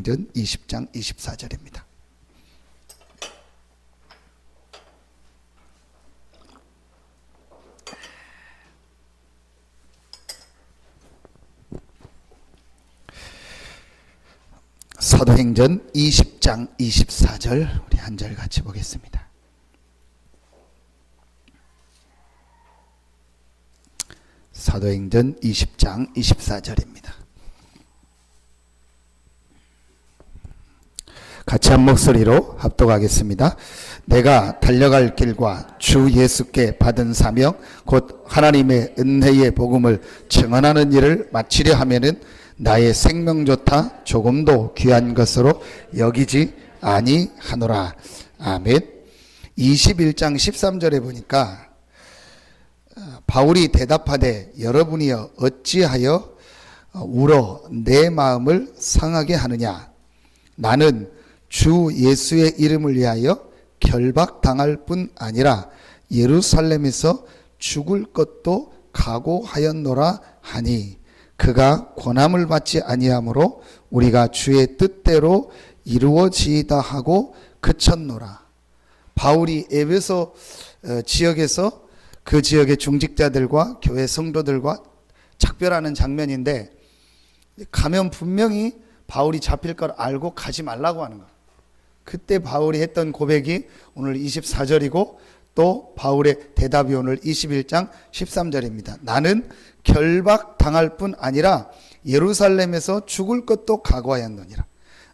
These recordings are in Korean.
사도행전 20장 24절입니다. 사도행전 20장 24절 우리 한 절 같이 보겠습니다. 사도행전 20장 24절입니다. 같이 한 목소리로 합독하겠습니다. 내가 달려갈 길과 주 예수께 받은 사명 곧 하나님의 은혜의 복음을 증언하는 일을 마치려 하면은 나의 생명조차 조금도 귀한 것으로 여기지 아니하노라. 아멘. 21장 13절에 보니까 바울이 대답하되 여러분이여 어찌하여 울어 내 마음을 상하게 하느냐. 나는 주 예수의 이름을 위하여 결박당할 뿐 아니라 예루살렘에서 죽을 것도 각오하였노라 하니 그가 권함을 받지 아니하므로 우리가 주의 뜻대로 이루어지이다 하고 그쳤노라. 바울이 에베소 지역에서 그 지역의 중직자들과 교회 성도들과 작별하는 장면인데 가면 분명히 바울이 잡힐 걸 알고 가지 말라고 하는 거예요. 그때 바울이 했던 고백이 오늘 24절이고 또 바울의 대답이 오늘 21장 13절입니다. 나는 결박당할 뿐 아니라 예루살렘에서 죽을 것도 각오하였느니라.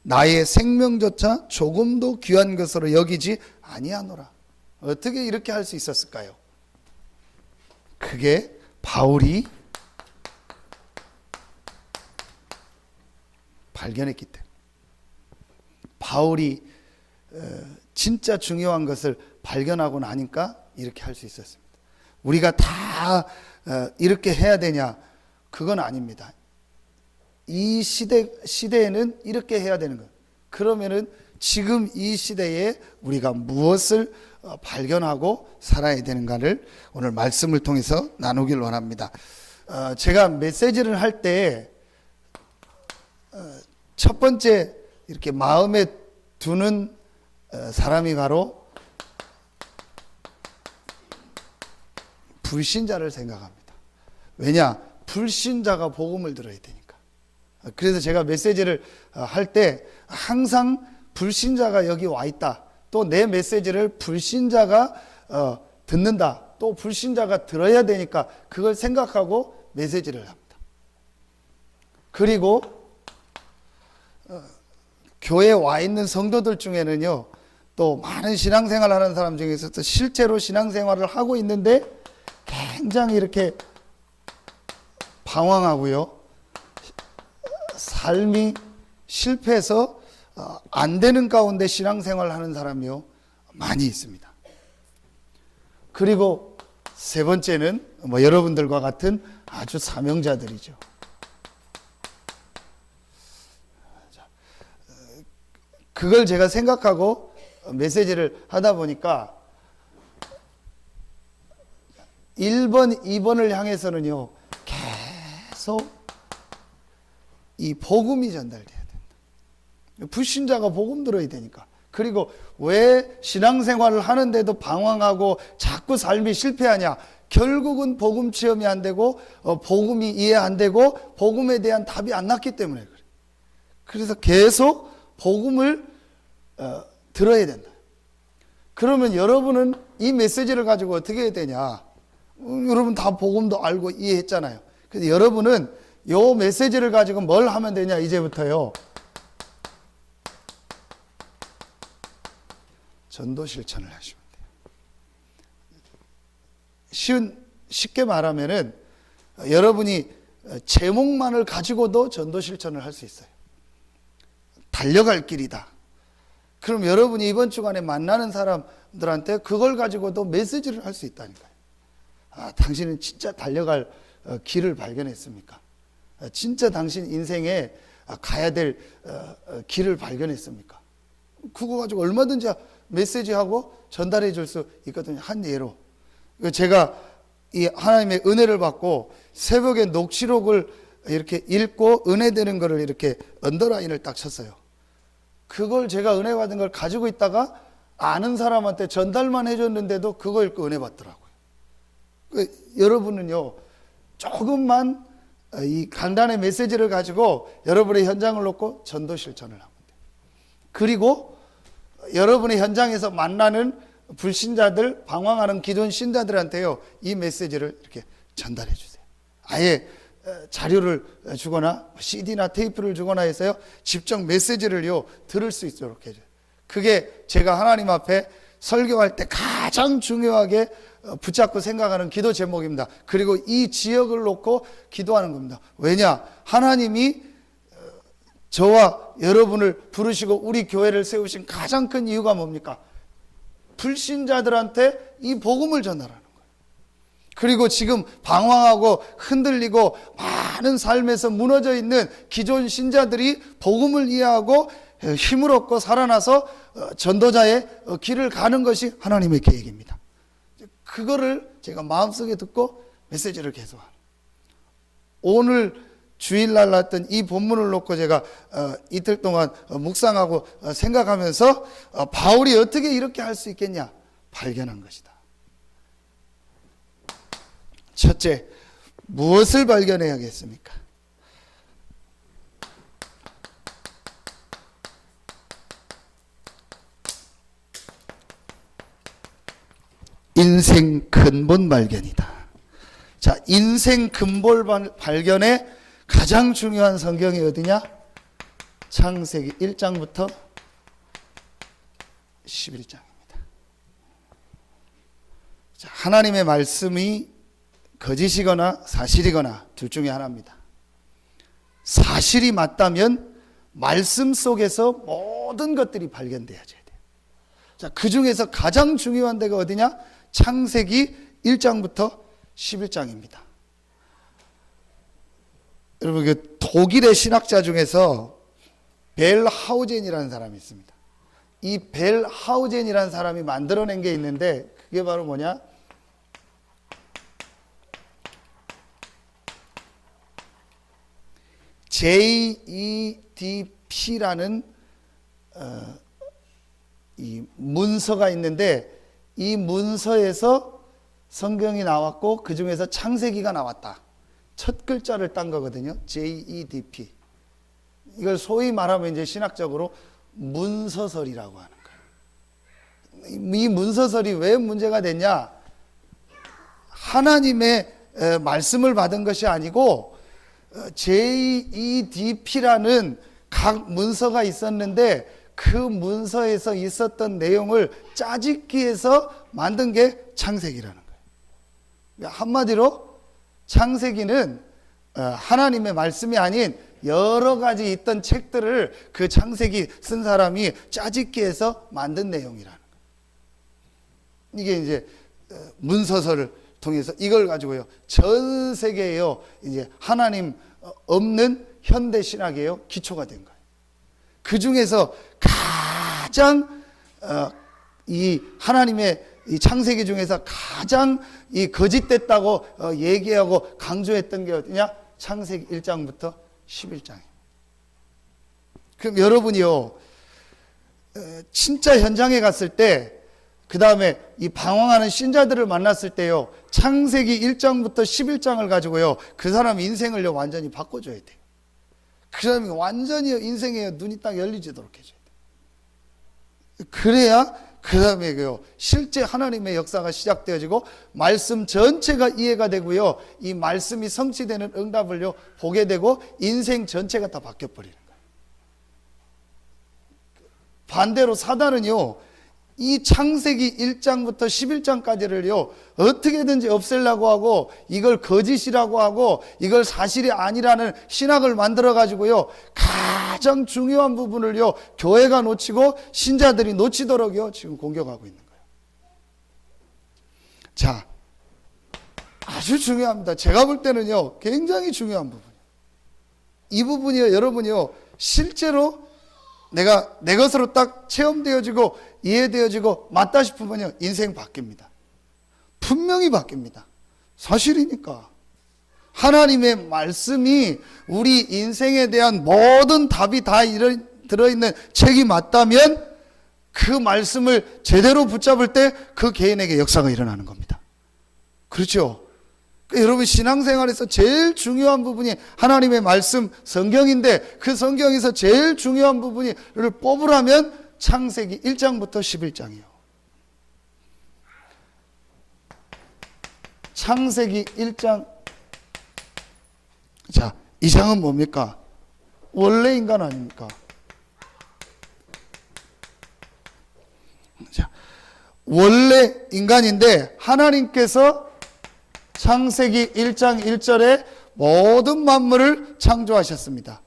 나의 생명조차 조금도 귀한 것으로 여기지 아니하노라. 어떻게 이렇게 할 수 있었을까요? 그게 바울이 발견했기 때문에. 바울이 진짜 중요한 것을 발견하고 나니까 이렇게 할 수 있었습니다. 우리가 다 이렇게 해야 되냐? 그건 아닙니다. 이 시대에는 이렇게 해야 되는 거예요. 그러면은 지금 이 시대에 우리가 무엇을 발견하고 살아야 되는가를 오늘 말씀을 통해서 나누길 원합니다. 제가 메시지를 할 때 첫 번째 이렇게 마음에 두는 사람이 바로 불신자를 생각합니다. 왜냐? 불신자가 복음을 들어야 되니까. 그래서 제가 메시지를 할 때 항상 불신자가 여기 와 있다. 또 내 메시지를 불신자가 듣는다. 또 불신자가 들어야 되니까 그걸 생각하고 메시지를 합니다. 그리고 교회에 와 있는 성도들 중에는요, 또 많은 신앙생활 하는 사람 중에서 또 실제로 신앙생활을 하고 있는데 굉장히 이렇게 방황하고요, 삶이 실패해서 안 되는 가운데 신앙생활을 하는 사람이요 많이 있습니다. 그리고 세 번째는 여러분들과 같은 아주 사명자들이죠. 그걸 제가 생각하고 메시지를 하다 보니까 1번, 2번을 향해서는요 계속 이 복음이 전달돼야 된다. 불신자가 복음 들어야 되니까. 그리고 왜 신앙생활을 하는데도 방황하고 자꾸 삶이 실패하냐? 결국은 복음 체험이 안 되고 복음이 이해 안 되고 복음에 대한 답이 안 났기 때문에 그래. 그래서 계속 복음을 들어야 된다. 그러면 여러분은 이 메시지를 가지고 어떻게 해야 되냐? 여러분 다 복음도 알고 이해했잖아요. 그래서 여러분은 이 메시지를 가지고 뭘 하면 되냐? 이제부터요, 전도 실천을 하시면 돼요. 쉽게 말하면은 여러분이 제목만을 가지고도 전도 실천을 할 수 있어요. 달려갈 길이다. 그럼 여러분이 이번 주간에 만나는 사람들한테 그걸 가지고도 메시지를 할 수 있다니까요. 당신은 진짜 달려갈 길을 발견했습니까? 진짜 당신 인생에 가야 될 길을 발견했습니까? 그거 가지고 얼마든지 메시지하고 전달해 줄 수 있거든요. 한 예로. 제가 이 하나님의 은혜를 받고 새벽에 녹취록을 이렇게 읽고 은혜되는 거를 이렇게 언더라인을 딱 쳤어요. 그걸 제가 은혜 받은 걸 가지고 있다가 아는 사람한테 전달만 해줬는데도 그거 읽고 은혜 받더라고요. 여러분은요, 조금만 이 간단한 메시지를 가지고 여러분의 현장을 놓고 전도 실천을 하면 돼요. 그리고 여러분의 현장에서 만나는 불신자들, 방황하는 기존 신자들한테요, 이 메시지를 이렇게 전달해 주세요. 아예 자료를 주거나 CD나 테이프를 주거나 해서요, 직접 메시지를요, 들을 수 있도록 해줘요. 그게 제가 하나님 앞에 설교할 때 가장 중요하게 붙잡고 생각하는 기도 제목입니다. 그리고 이 지역을 놓고 기도하는 겁니다. 왜냐? 하나님이 저와 여러분을 부르시고 우리 교회를 세우신 가장 큰 이유가 뭡니까? 불신자들한테 이 복음을 전하라는 거예요. 그리고 지금 방황하고 흔들리고 많은 삶에서 무너져 있는 기존 신자들이 복음을 이해하고 힘을 얻고 살아나서 전도자의 길을 가는 것이 하나님의 계획입니다. 그거를 제가 마음속에 듣고 메시지를 계속하는. 오늘 주일날 났던 이 본문을 놓고 제가 이틀 동안 묵상하고 생각하면서 바울이 어떻게 이렇게 할 수 있겠냐 발견한 것이다. 첫째, 무엇을 발견해야겠습니까? 인생 근본 발견이다. 자, 인생 근본 발견의 가장 중요한 성경이 어디냐? 창세기 1장부터 11장입니다. 자, 하나님의 말씀이 거짓이거나 사실이거나 둘 중에 하나입니다. 사실이 맞다면 말씀 속에서 모든 것들이 발견돼야 돼요. 자, 그 중에서 가장 중요한 데가 어디냐? 창세기 1장부터 11장입니다. 여러분, 그 독일의 신학자 중에서 벨하우젠이라는 사람이 있습니다. 이 벨하우젠이라는 사람이 만들어낸 게 있는데 그게 바로 뭐냐? JEDP라는 이 문서가 있는데 이 문서에서 성경이 나왔고 그 중에서 창세기가 나왔다. 첫 글자를 딴 거거든요. JEDP. 이걸 소위 말하면 이제 신학적으로 문서설이라고 하는 거예요. 이 문서설이 왜 문제가 됐냐? 하나님의 말씀을 받은 것이 아니고 JEDP라는 각 문서가 있었는데 그 문서에서 있었던 내용을 짜집기 위해서 만든 게 창세기라는 거예요. 한마디로 창세기는 하나님의 말씀이 아닌 여러 가지 있던 책들을 그 창세기 쓴 사람이 짜집기 위해서 만든 내용이라는 거예요. 이게 이제 문서서를 통해서 이걸 가지고요, 전 세계에요, 이제 하나님 없는 현대 신학이에요, 기초가 된 거예요. 그 중에서 가장 이 하나님의 이 창세기 중에서 가장 이 거짓됐다고 얘기하고 강조했던 게 어디냐? 창세기 1장부터 11장입니다. 그럼 여러분이요, 진짜 현장에 갔을 때, 그 다음에 이 방황하는 신자들을 만났을 때요, 창세기 1장부터 11장을 가지고요, 그 사람 인생을요, 완전히 바꿔줘야 돼요. 그 사람이 완전히 인생에 눈이 딱 열리지도록 해줘야 돼요. 그래야 그 다음에 실제 하나님의 역사가 시작되어지고 말씀 전체가 이해가 되고요, 이 말씀이 성취되는 응답을요 보게 되고 인생 전체가 다 바뀌어버리는 거예요. 반대로 사단은요, 이 창세기 1장부터 11장까지를요 어떻게든지 없애려고 하고 이걸 거짓이라고 하고 이걸 사실이 아니라는 신학을 만들어 가지고요 가장 중요한 부분을요 교회가 놓치고 신자들이 놓치도록요 지금 공격하고 있는 거예요. 자, 아주 중요합니다. 제가 볼 때는요 굉장히 중요한 부분이에요. 이 부분이요, 여러분이요 실제로 내가 내 것으로 딱 체험되어지고 이해되어지고 맞다 싶으면요 인생 바뀝니다. 분명히 바뀝니다. 사실이니까. 하나님의 말씀이 우리 인생에 대한 모든 답이 다 들어있는 책이 맞다면 그 말씀을 제대로 붙잡을 때 그 개인에게 역사가 일어나는 겁니다. 그렇죠? 그러니까 여러분 신앙생활에서 제일 중요한 부분이 하나님의 말씀 성경인데 그 성경에서 제일 중요한 부분을 뽑으라면 창세기 1장부터 11장이요. 창세기 1장. 자, 이 장은 뭡니까? 원래 인간 아닙니까? 자, 원래 인간인데 하나님께서 창세기 1장 1절에 모든 만물을 창조하셨습니다.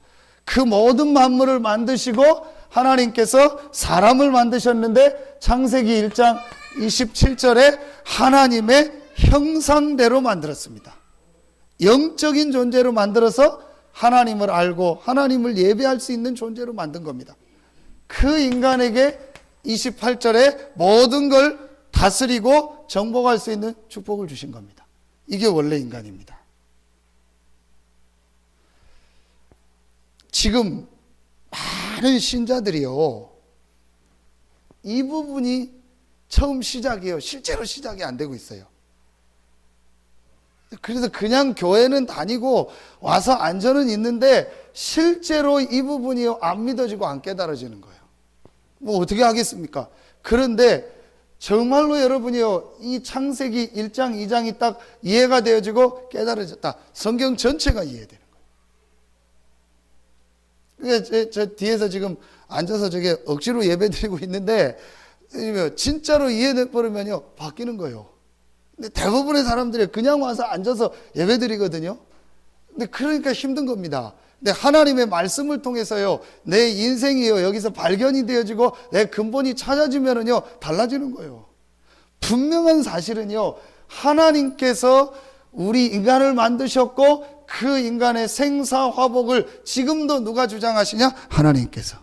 그 모든 만물을 만드시고 하나님께서 사람을 만드셨는데 창세기 1장 27절에 하나님의 형상대로 만들었습니다. 영적인 존재로 만들어서 하나님을 알고 하나님을 예배할 수 있는 존재로 만든 겁니다. 그 인간에게 28절에 모든 걸 다스리고 정복할 수 있는 축복을 주신 겁니다. 이게 원래 인간입니다. 지금 많은 신자들이요, 이 부분이 처음 시작이에요. 실제로 시작이 안 되고 있어요. 그래서 그냥 교회는 다니고 와서 안전은 있는데 실제로 이 부분이 안 믿어지고 안 깨달아지는 거예요. 뭐 어떻게 하겠습니까? 그런데 정말로 여러분이요, 이 창세기 1장 2장이 딱 이해가 되어지고 깨달아졌다. 성경 전체가 이해되는 거예요. 그러니까 저 뒤에서 지금 앉아서 저게 억지로 예배드리고 있는데 진짜로 이해해버리면요 바뀌는 거예요. 근데 대부분의 사람들이 그냥 와서 앉아서 예배드리거든요. 근데 그러니까 힘든 겁니다. 근데 하나님의 말씀을 통해서요, 내 인생이요, 여기서 발견이 되어지고 내 근본이 찾아지면은요, 달라지는 거예요. 분명한 사실은요, 하나님께서 우리 인간을 만드셨고 그 인간의 생사화복을 지금도 누가 주장하시냐? 하나님께서.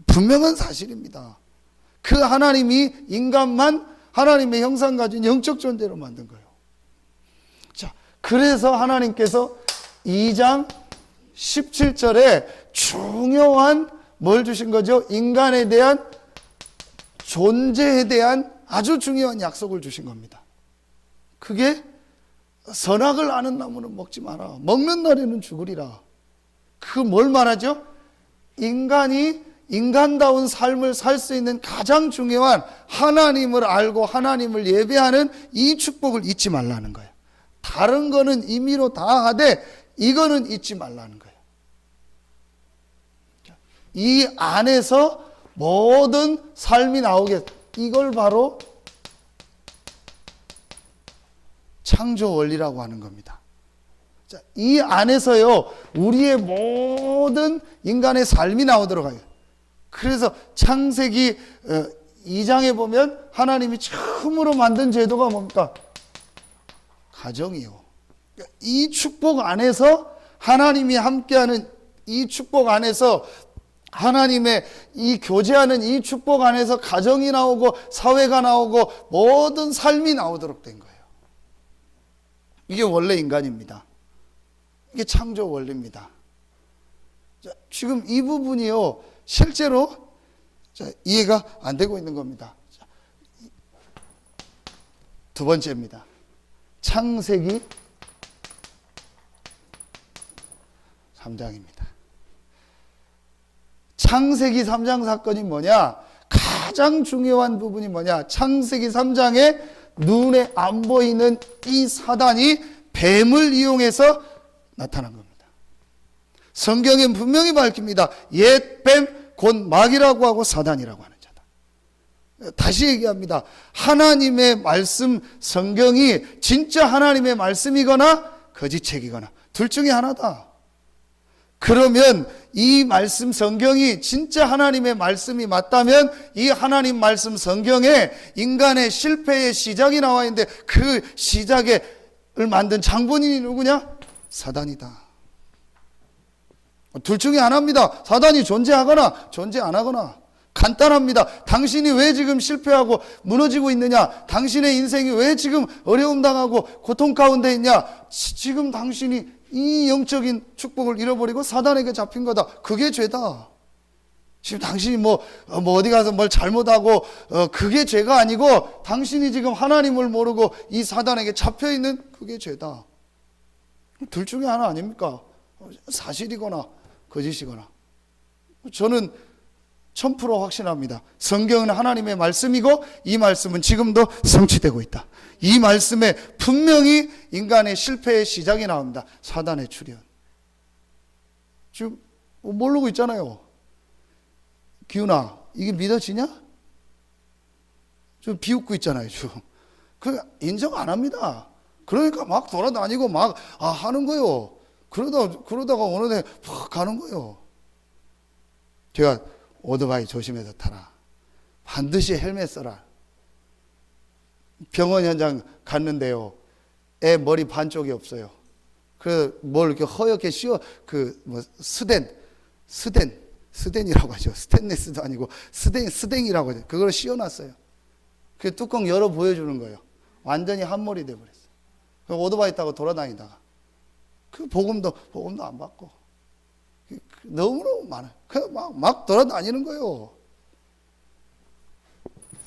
분명한 사실입니다. 그 하나님이 인간만 하나님의 형상 가진 영적 존재로 만든 거예요. 자, 그래서 하나님께서 2장 17절에 중요한 뭘 주신 거죠? 인간에 대한 존재에 대한 아주 중요한 약속을 주신 겁니다. 그게 선악을 아는 나무는 먹지 마라. 먹는 날에는 죽으리라. 그 뭘 말하죠? 인간이 인간다운 삶을 살 수 있는 가장 중요한 하나님을 알고 하나님을 예배하는 이 축복을 잊지 말라는 거예요. 다른 거는 임의로 다 하되 이거는 잊지 말라는 거예요. 이 안에서 모든 삶이 나오게, 이걸 바로 창조 원리라고 하는 겁니다. 자, 이 안에서요, 우리의 모든 인간의 삶이 나오도록 하요. 그래서 창세기 2장에 보면 하나님이 처음으로 만든 제도가 뭡니까? 가정이요. 이 축복 안에서 하나님이 함께하는 이 축복 안에서 하나님의 이 교제하는 이 축복 안에서 가정이 나오고 사회가 나오고 모든 삶이 나오도록 된 거예요. 이게 원래 인간입니다. 이게 창조 원리입니다. 자, 지금 이 부분이요, 실제로 이해가 안 되고 있는 겁니다. 두 번째입니다. 창세기 3장입니다. 창세기 3장 사건이 뭐냐? 가장 중요한 부분이 뭐냐? 창세기 3장에 눈에 안 보이는 이 사단이 뱀을 이용해서 나타난 겁니다. 성경엔 분명히 밝힙니다. 옛 뱀, 곧 마귀라고 하고 사단이라고 하는 자다. 다시 얘기합니다. 하나님의 말씀 성경이 진짜 하나님의 말씀이거나 거짓책이거나 둘 중에 하나다. 그러면 이 말씀 성경이 진짜 하나님의 말씀이 맞다면 이 하나님 말씀 성경에 인간의 실패의 시작이 나와 있는데 그 시작을 만든 장본인이 누구냐? 사단이다. 둘 중에 하나입니다. 사단이 존재하거나 존재 안 하거나. 간단합니다. 당신이 왜 지금 실패하고 무너지고 있느냐? 당신의 인생이 왜 지금 어려움 당하고 고통 가운데 있냐? 지금 당신이 이 영적인 축복을 잃어버리고 사단에게 잡힌 거다. 그게 죄다. 지금 당신이 뭐 어디 가서 뭘 잘못하고 그게 죄가 아니고 당신이 지금 하나님을 모르고 이 사단에게 잡혀 있는 그게 죄다. 둘 중에 하나 아닙니까? 사실이거나 거짓이거나. 저는 1000% 확신합니다. 성경은 하나님의 말씀이고 이 말씀은 지금도 성취되고 있다. 이 말씀에 분명히 인간의 실패의 시작이 나옵니다. 사단의 출현. 지금 모르고 있잖아요. 기훈아, 이게 믿어지냐? 좀 비웃고 있잖아요, 지금. 그 인정 안 합니다. 그러니까 막 돌아다니고 막 하는 거요. 그러다가 어느 날 팍 가는 거요. 제가 오토바이 조심해서 타라. 반드시 헬멧 써라. 병원 현장 갔는데요. 애 머리 반쪽이 없어요. 그래서 뭘 이렇게 허옇게 씌워 스덴이라고 하죠. 스테인리스도 아니고 스댕이라고 하죠. 그걸 씌워놨어요. 그 뚜껑 열어 보여주는 거예요. 완전히 한몰이 돼버렸어요. 오토바이 타고 돌아다니다가 그 복음도 안 받고 너무너무 많아요. 그냥 막 돌아다니는 거예요.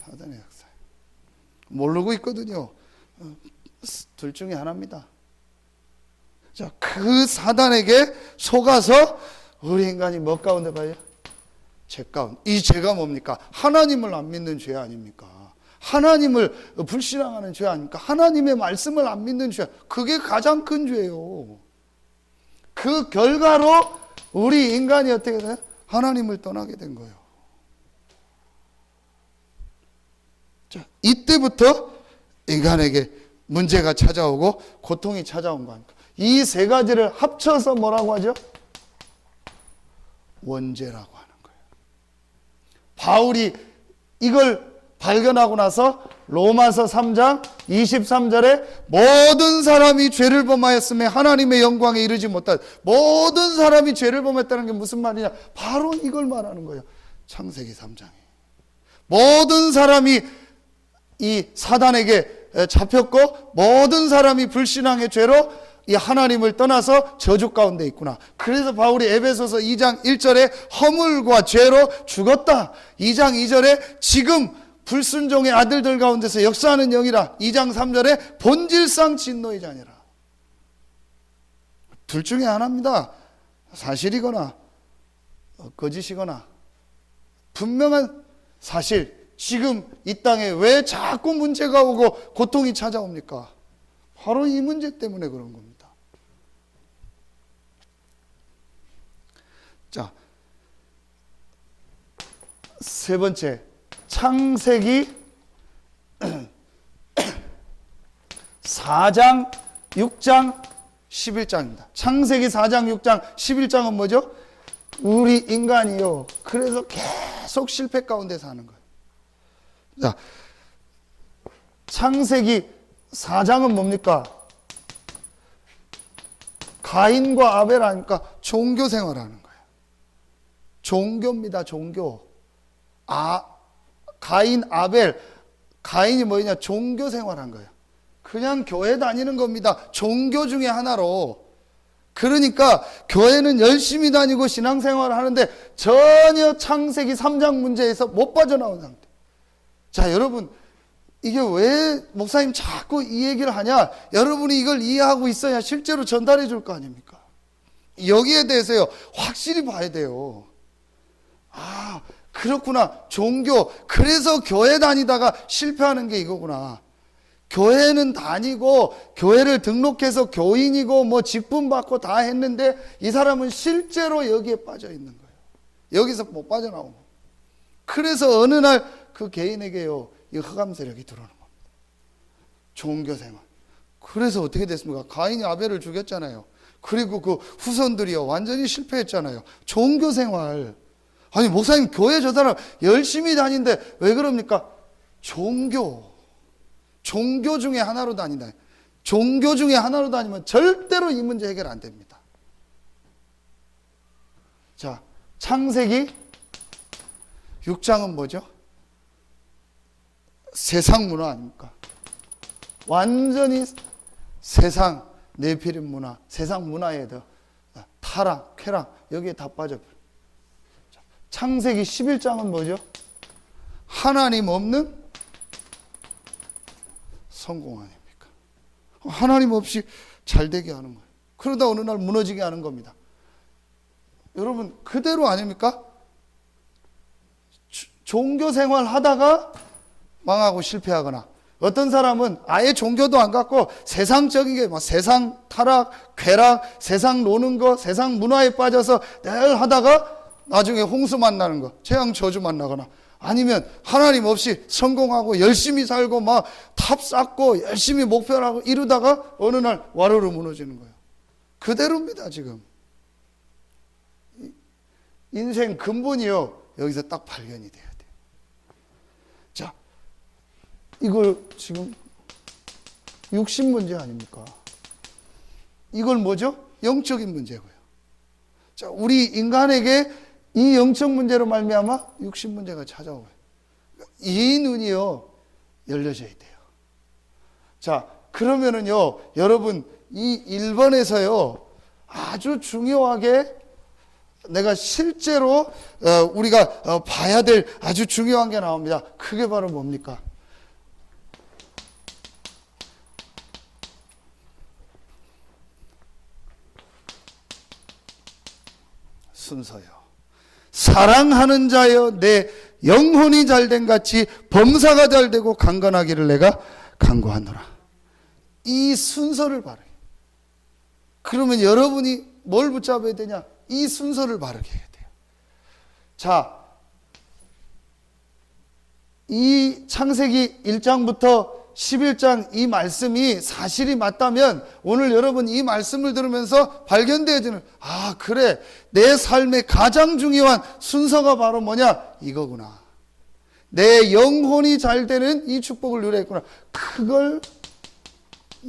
사단의 역사. 모르고 있거든요. 둘 중에 하나입니다. 자, 그 사단에게 속아서 우리 인간이 뭐 가운데 봐요? 죄 가운데. 이 죄가 뭡니까? 하나님을 안 믿는 죄 아닙니까? 하나님을 불신앙하는 죄 아닙니까? 하나님의 말씀을 안 믿는 죄. 그게 가장 큰 죄예요. 그 결과로 우리 인간이 어떻게 돼요? 하나님을 떠나게 된 거예요. 자, 이때부터 인간에게 문제가 찾아오고 고통이 찾아온 거 아닙니까? 이 세 가지를 합쳐서 뭐라고 하죠? 원죄라고 하는 거예요. 바울이 이걸 발견하고 나서 로마서 3장 23절에 모든 사람이 죄를 범하였음에 하나님의 영광에 이르지 못한, 모든 사람이 죄를 범했다는 게 무슨 말이냐? 바로 이걸 말하는 거예요. 창세기 3장에 모든 사람이 이 사단에게 잡혔고 모든 사람이 불신앙의 죄로 이 하나님을 떠나서 저주 가운데 있구나. 그래서 바울이 에베소서 2장 1절에 허물과 죄로 죽었다. 2장 2절에 지금 불순종의 아들들 가운데서 역사하는 영이라. 2장 3절에 본질상 진노의 자녀라. 둘 중에 하나입니다. 사실이거나 거짓이거나. 분명한 사실. 지금 이 땅에 왜 자꾸 문제가 오고 고통이 찾아옵니까? 바로 이 문제 때문에 그런 겁니다. 자, 세 번째, 창세기 4장, 6장, 11장입니다. 창세기 4장, 6장, 11장은 뭐죠? 우리 인간이요. 그래서 계속 실패 가운데 사는 거예요. 자, 창세기 4장은 뭡니까? 가인과 아벨 하니까 종교 생활하는 거예요. 종교입니다. 종교. 가인, 아벨. 가인이 뭐냐? 종교 생활한 거예요. 그냥 교회 다니는 겁니다. 종교 중에 하나로. 그러니까 교회는 열심히 다니고 신앙생활을 하는데 전혀 창세기 3장 문제에서 못 빠져나온 상태. 자, 여러분, 이게 왜 목사님 자꾸 이 얘기를 하냐? 여러분이 이걸 이해하고 있어야 실제로 전달해 줄 거 아닙니까? 여기에 대해서요, 확실히 봐야 돼요. 그렇구나. 종교. 그래서 교회 다니다가 실패하는 게 이거구나. 교회는 다니고 교회를 등록해서 교인이고 뭐 직분 받고 다 했는데 이 사람은 실제로 여기에 빠져 있는 거예요. 여기서 못 빠져나오고. 그래서 어느 날 그 개인에게요, 이 흑암 세력이 들어오는 겁니다. 종교 생활. 그래서 어떻게 됐습니까? 가인이 아벨을 죽였잖아요. 그리고 그 후손들이요, 완전히 실패했잖아요. 종교 생활. 아니, 목사님, 교회 저 사람 열심히 다니는데 왜 그럽니까? 종교 중에 하나로 다닌다. 종교 중에 하나로 다니면 절대로 이 문제 해결 안 됩니다. 자, 창세기 6장은 뭐죠? 세상 문화 아닙니까? 완전히 세상, 네피림 문화, 세상 문화에 타락, 쾌락, 여기에 다 빠져버려요. 창세기 11장은 뭐죠? 하나님 없는 성공 아닙니까? 하나님 없이 잘 되게 하는 거예요. 그러다 어느 날 무너지게 하는 겁니다. 여러분 그대로 아닙니까? 종교 생활 하다가 망하고 실패하거나, 어떤 사람은 아예 종교도 안 갖고 세상적인 게 막 세상 타락, 쾌락, 세상 노는 거, 세상 문화에 빠져서 늘 하다가 나중에 홍수 만나는 거, 재앙 저주 만나거나, 아니면 하나님 없이 성공하고 열심히 살고 막 탑 쌓고 열심히 목표를 하고 이루다가 어느 날 와르르 무너지는 거예요. 그대로입니다. 지금 인생 근본이요, 여기서 딱 발견이 돼야 돼요. 자, 이걸 지금 육신 문제 아닙니까? 이걸 뭐죠? 영적인 문제고요. 자, 우리 인간에게 이 영적 문제로 말미암아 육신 문제가 찾아오고요. 이 눈이요, 열려져야 돼요. 자, 그러면은요, 여러분 이 1번에서요 아주 중요하게 내가 실제로 우리가 봐야 될 아주 중요한 게 나옵니다. 그게 바로 뭡니까? 순서요. 사랑하는 자여, 내 영혼이 잘된 같이 범사가 잘되고 강건하기를 내가 간구하노라. 이 순서를 바르게. 그러면 여러분이 뭘 붙잡아야 되냐? 이 순서를 바르게 해야 돼요. 자, 이 창세기 1장부터 11장 이 말씀이 사실이 맞다면 오늘 여러분 이 말씀을 들으면서 발견되어지는, 아 그래, 내 삶의 가장 중요한 순서가 바로 뭐냐? 이거구나. 내 영혼이 잘 되는 이 축복을 누려했구나. 그걸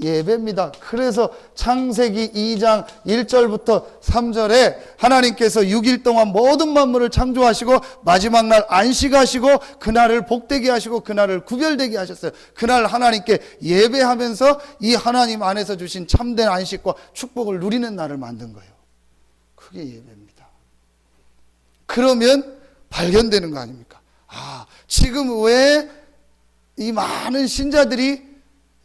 예배입니다. 그래서 창세기 2장 1절부터 3절에 하나님께서 6일 동안 모든 만물을 창조하시고 마지막 날 안식하시고 그날을 복되게 하시고 그날을 구별되게 하셨어요. 그날 하나님께 예배하면서 이 하나님 안에서 주신 참된 안식과 축복을 누리는 날을 만든 거예요. 그게 예배입니다. 그러면 발견되는 거 아닙니까? 아, 지금 왜 이 많은 신자들이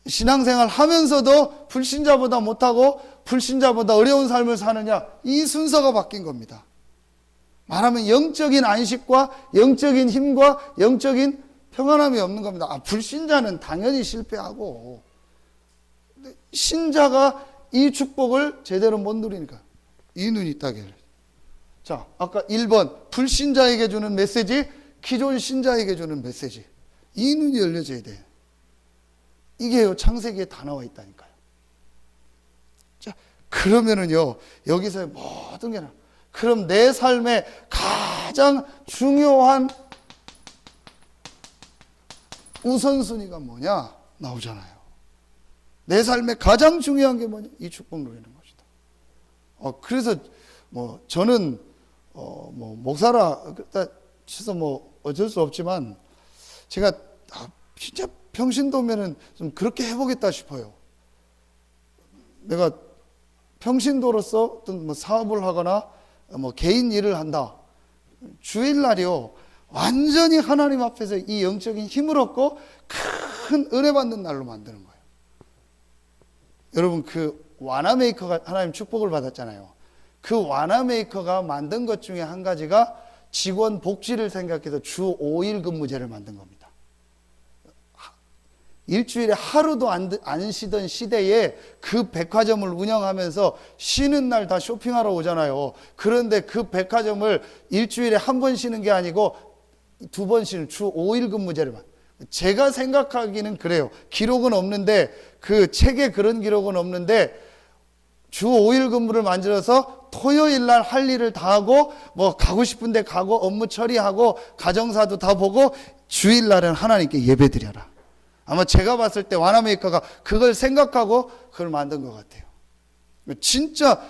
신앙생활 하면서도 불신자보다 못하고 불신자보다 어려운 삶을 사느냐? 이 순서가 바뀐 겁니다. 말하면 영적인 안식과 영적인 힘과 영적인 평안함이 없는 겁니다. 아, 불신자는 당연히 실패하고 신자가 이 축복을 제대로 못 누리니까 이 눈이 딱 열려요. 자, 아까 1번 불신자에게 주는 메시지, 기존 신자에게 주는 메시지. 이 눈이 열려져야 돼요. 이게요, 창세기에 다 나와 있다니까요. 자, 그러면은요, 여기서 모든 게 그럼 내 삶의 가장 중요한 우선순위가 뭐냐? 나오잖아요. 내 삶의 가장 중요한 게 뭐냐? 이 축복 누리는 것이다. 그래서 저는 목사라 치서 어쩔 수 없지만 제가 진짜 평신도면은 좀 그렇게 해보겠다 싶어요. 내가 평신도로서 어떤 사업을 하거나 개인 일을 한다. 주일날이요, 완전히 하나님 앞에서 이 영적인 힘을 얻고 큰 은혜 받는 날로 만드는 거예요. 여러분, 그 와나 메이커가 하나님 축복을 받았잖아요. 그 와나 메이커가 만든 것 중에 한 가지가 직원 복지를 생각해서 주 5일 근무제를 만든 겁니다. 일주일에 하루도 안 쉬던 시대에 그 백화점을 운영하면서 쉬는 날 다 쇼핑하러 오잖아요. 그런데 그 백화점을 일주일에 한 번 쉬는 게 아니고 2번 쉬는 주 5일 근무제를 제가 생각하기는 그래요. 기록은 없는데, 그 책에 그런 기록은 없는데, 주 5일 근무를 만들어서 토요일 날 할 일을 다 하고 가고 싶은 데 가고 업무 처리하고 가정사도 다 보고 주일 날은 하나님께 예배드려라. 아마 제가 봤을 때 와나메이커가 그걸 생각하고 그걸 만든 것 같아요. 진짜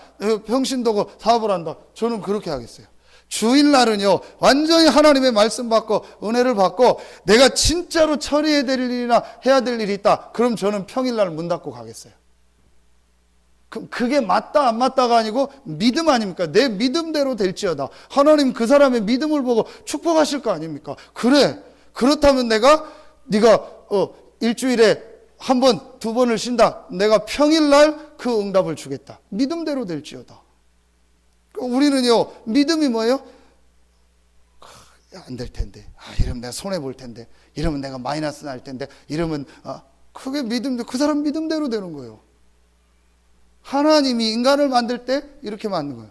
평신도고 사업을 한다. 저는 그렇게 하겠어요. 주일날은요, 완전히 하나님의 말씀 받고 은혜를 받고 내가 진짜로 처리해야 될 일이나 해야 될 일이 있다. 그럼 저는 평일날 문 닫고 가겠어요. 그게 맞다 안 맞다가 아니고 믿음 아닙니까? 내 믿음대로 될지어다. 하나님 그 사람의 믿음을 보고 축복하실 거 아닙니까? 그래. 그렇다면 네가 일주일에 한 번, 두 번을 쉰다. 내가 평일날 그 응답을 주겠다. 믿음대로 될지어다. 우리는요, 믿음이 뭐예요? 안 될 텐데. 이러면 내가 손해볼 텐데. 이러면 내가 마이너스 날 텐데. 이러면, 그게 믿음대로, 그 사람 믿음대로 되는 거예요. 하나님이 인간을 만들 때 이렇게 만든 거예요.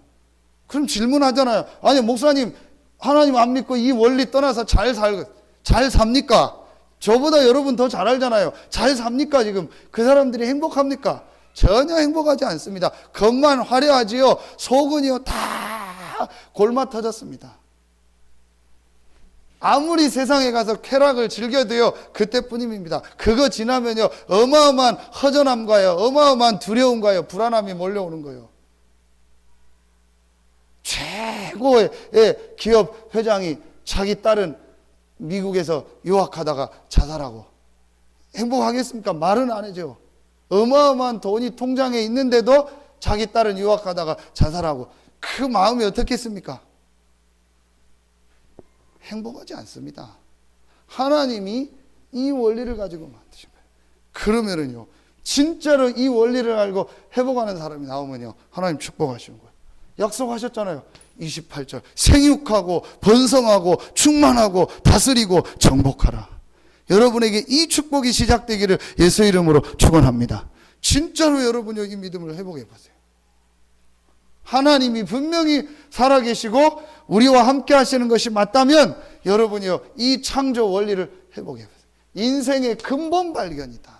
그럼 질문하잖아요. 아니, 목사님, 하나님 안 믿고 이 원리 떠나서 잘 삽니까? 저보다 여러분 더 잘 알잖아요. 잘 삽니까, 지금? 그 사람들이 행복합니까? 전혀 행복하지 않습니다. 겉만 화려하지요. 속은요, 다 골마 터졌습니다. 아무리 세상에 가서 쾌락을 즐겨도요, 그때뿐입니다. 그거 지나면요, 어마어마한 허전함과요, 어마어마한 두려움과요, 불안함이 몰려오는 거예요. 최고의 기업 회장이 자기 딸은 미국에서 유학하다가 자살하고 행복하겠습니까? 말은 안 해죠. 어마어마한 돈이 통장에 있는데도 자기 딸은 유학하다가 자살하고 그 마음이 어떻겠습니까? 행복하지 않습니다. 하나님이 이 원리를 가지고 만드신 거예요. 그러면은요, 진짜로 이 원리를 알고 회복하는 사람이 나오면요, 하나님 축복하시는 거예요. 약속하셨잖아요. 28절 생육하고 번성하고 충만하고 다스리고 정복하라. 여러분에게 이 축복이 시작되기를 예수 이름으로 축원합니다. 진짜로 여러분이 이 믿음을 회복해 보세요. 하나님이 분명히 살아계시고 우리와 함께 하시는 것이 맞다면 여러분이요, 이 창조 원리를 회복해 보세요. 인생의 근본 발견이다.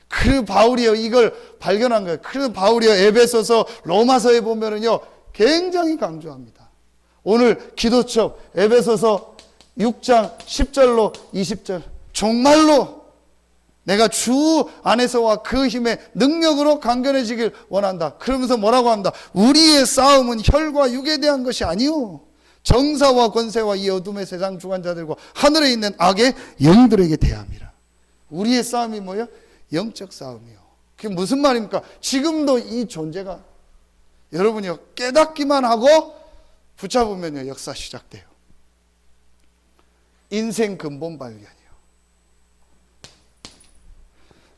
그 바울이요, 이걸 발견한 거예요. 그 바울이요, 에베소서 로마서에 보면은요, 굉장히 강조합니다. 오늘 기도처 에베소서 6장 10절로 20절, 정말로 내가 주 안에서와 그 힘의 능력으로 강건해지길 원한다. 그러면서 뭐라고 합니다. 우리의 싸움은 혈과 육에 대한 것이 아니요, 정사와 권세와 이 어둠의 세상 주관자들과 하늘에 있는 악의 영들에게 대함이라. 우리의 싸움이 뭐예요? 영적 싸움이요. 그게 무슨 말입니까? 지금도 이 존재가 여러분이요, 깨닫기만 하고 붙잡으면요, 역사 시작돼요. 인생 근본 발견이요.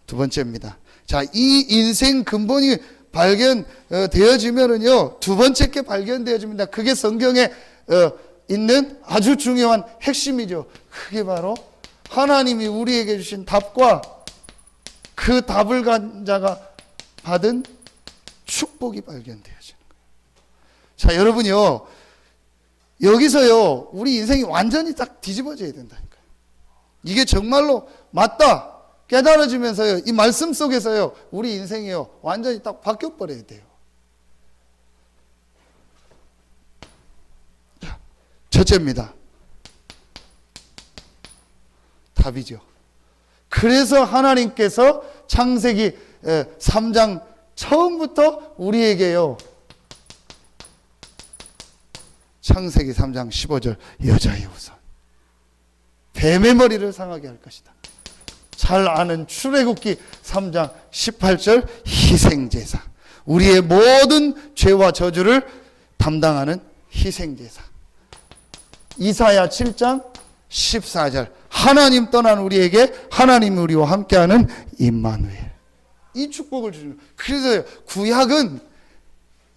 두 번째입니다. 자, 이 인생 근본이 발견되어지면은요, 두 번째 게 발견되어집니다. 그게 성경에 있는 아주 중요한 핵심이죠. 그게 바로 하나님이 우리에게 주신 답과 그 답을 간 자가 받은 축복이 발견되어지는 거예요. 자, 여러분요, 여기서요, 우리 인생이 완전히 딱 뒤집어져야 된다니까요. 이게 정말로 맞다 깨달아지면서요, 이 말씀 속에서요, 우리 인생이요, 완전히 딱 바뀌어버려야 돼요. 자, 첫째입니다. 답이죠. 그래서 하나님께서 창세기 3장 처음부터 우리에게요, 창세기 3장 15절 여자의 우선 뱀의 머리를 상하게 할 것이다. 잘 아는 출애굽기 3장 18절 희생제사, 우리의 모든 죄와 저주를 담당하는 희생제사. 이사야 7장 14절 하나님 떠난 우리에게 하나님이 우리와 함께하는 임마누엘. 이 축복을 주는 거예요. 그래서 구약은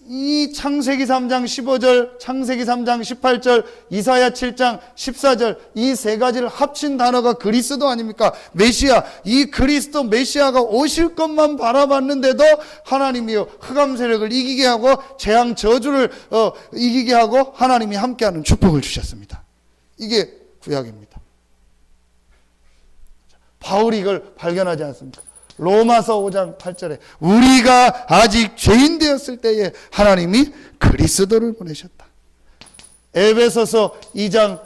이 창세기 3장 15절, 창세기 3장 18절, 이사야 7장 14절 이 세 가지를 합친 단어가 그리스도 아닙니까? 메시아. 이 그리스도 메시아가 오실 것만 바라봤는데도 하나님이요, 흑암 세력을 이기게 하고 재앙 저주를 이기게 하고 하나님이 함께하는 축복을 주셨습니다. 이게 구약입니다. 바울이 이걸 발견하지 않습니까? 로마서 5장 8절에 우리가 아직 죄인 되었을 때에 하나님이 그리스도를 보내셨다. 에베소서 2장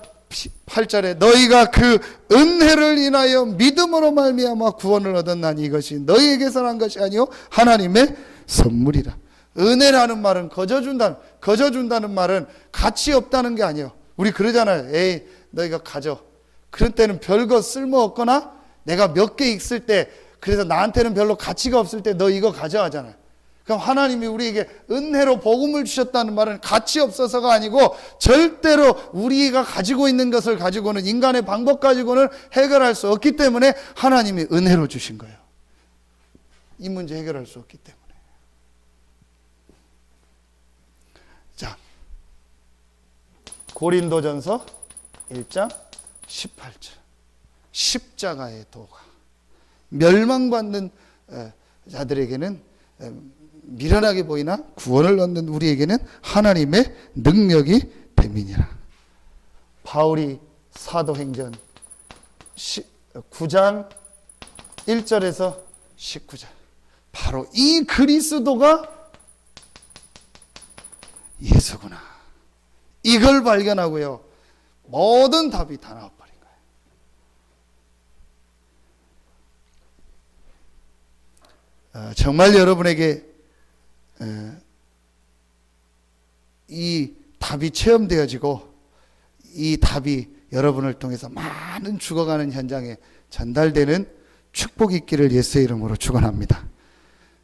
8절에 너희가 그 은혜를 인하여 믿음으로 말미암아 구원을 얻었나니 이것이 너희에게서 난 것이 아니요 하나님의 선물이라. 은혜라는 말은 거저준다는 말은 가치 없다는 게 아니에요. 우리 그러잖아요. 에이, 너희가 가져. 그런 때는 별거 쓸모없거나 내가 몇 개 있을 때, 그래서 나한테는 별로 가치가 없을 때 너 이거 가져 하잖아요. 그럼 하나님이 우리에게 은혜로 복음을 주셨다는 말은 가치 없어서가 아니고 절대로 우리가 가지고 있는 것을 가지고는, 인간의 방법 가지고는 해결할 수 없기 때문에 하나님이 은혜로 주신 거예요. 이 문제 해결할 수 없기 때문에. 자, 고린도전서 1장 18절. 십자가의 도가 멸망받는 자들에게는 미련하게 보이나 구원을 얻는 우리에게는 하나님의 능력이 됨이니라. 바울이 사도행전 9장 1절에서 19절, 바로 이 그리스도가 예수구나, 이걸 발견하고요, 모든 답이 다 나와버린 거예요. 정말 여러분에게 이 답이 체험되어지고 이 답이 여러분을 통해서 많은 죽어가는 현장에 전달되는 축복이 있기를 예수의 이름으로 축원합니다.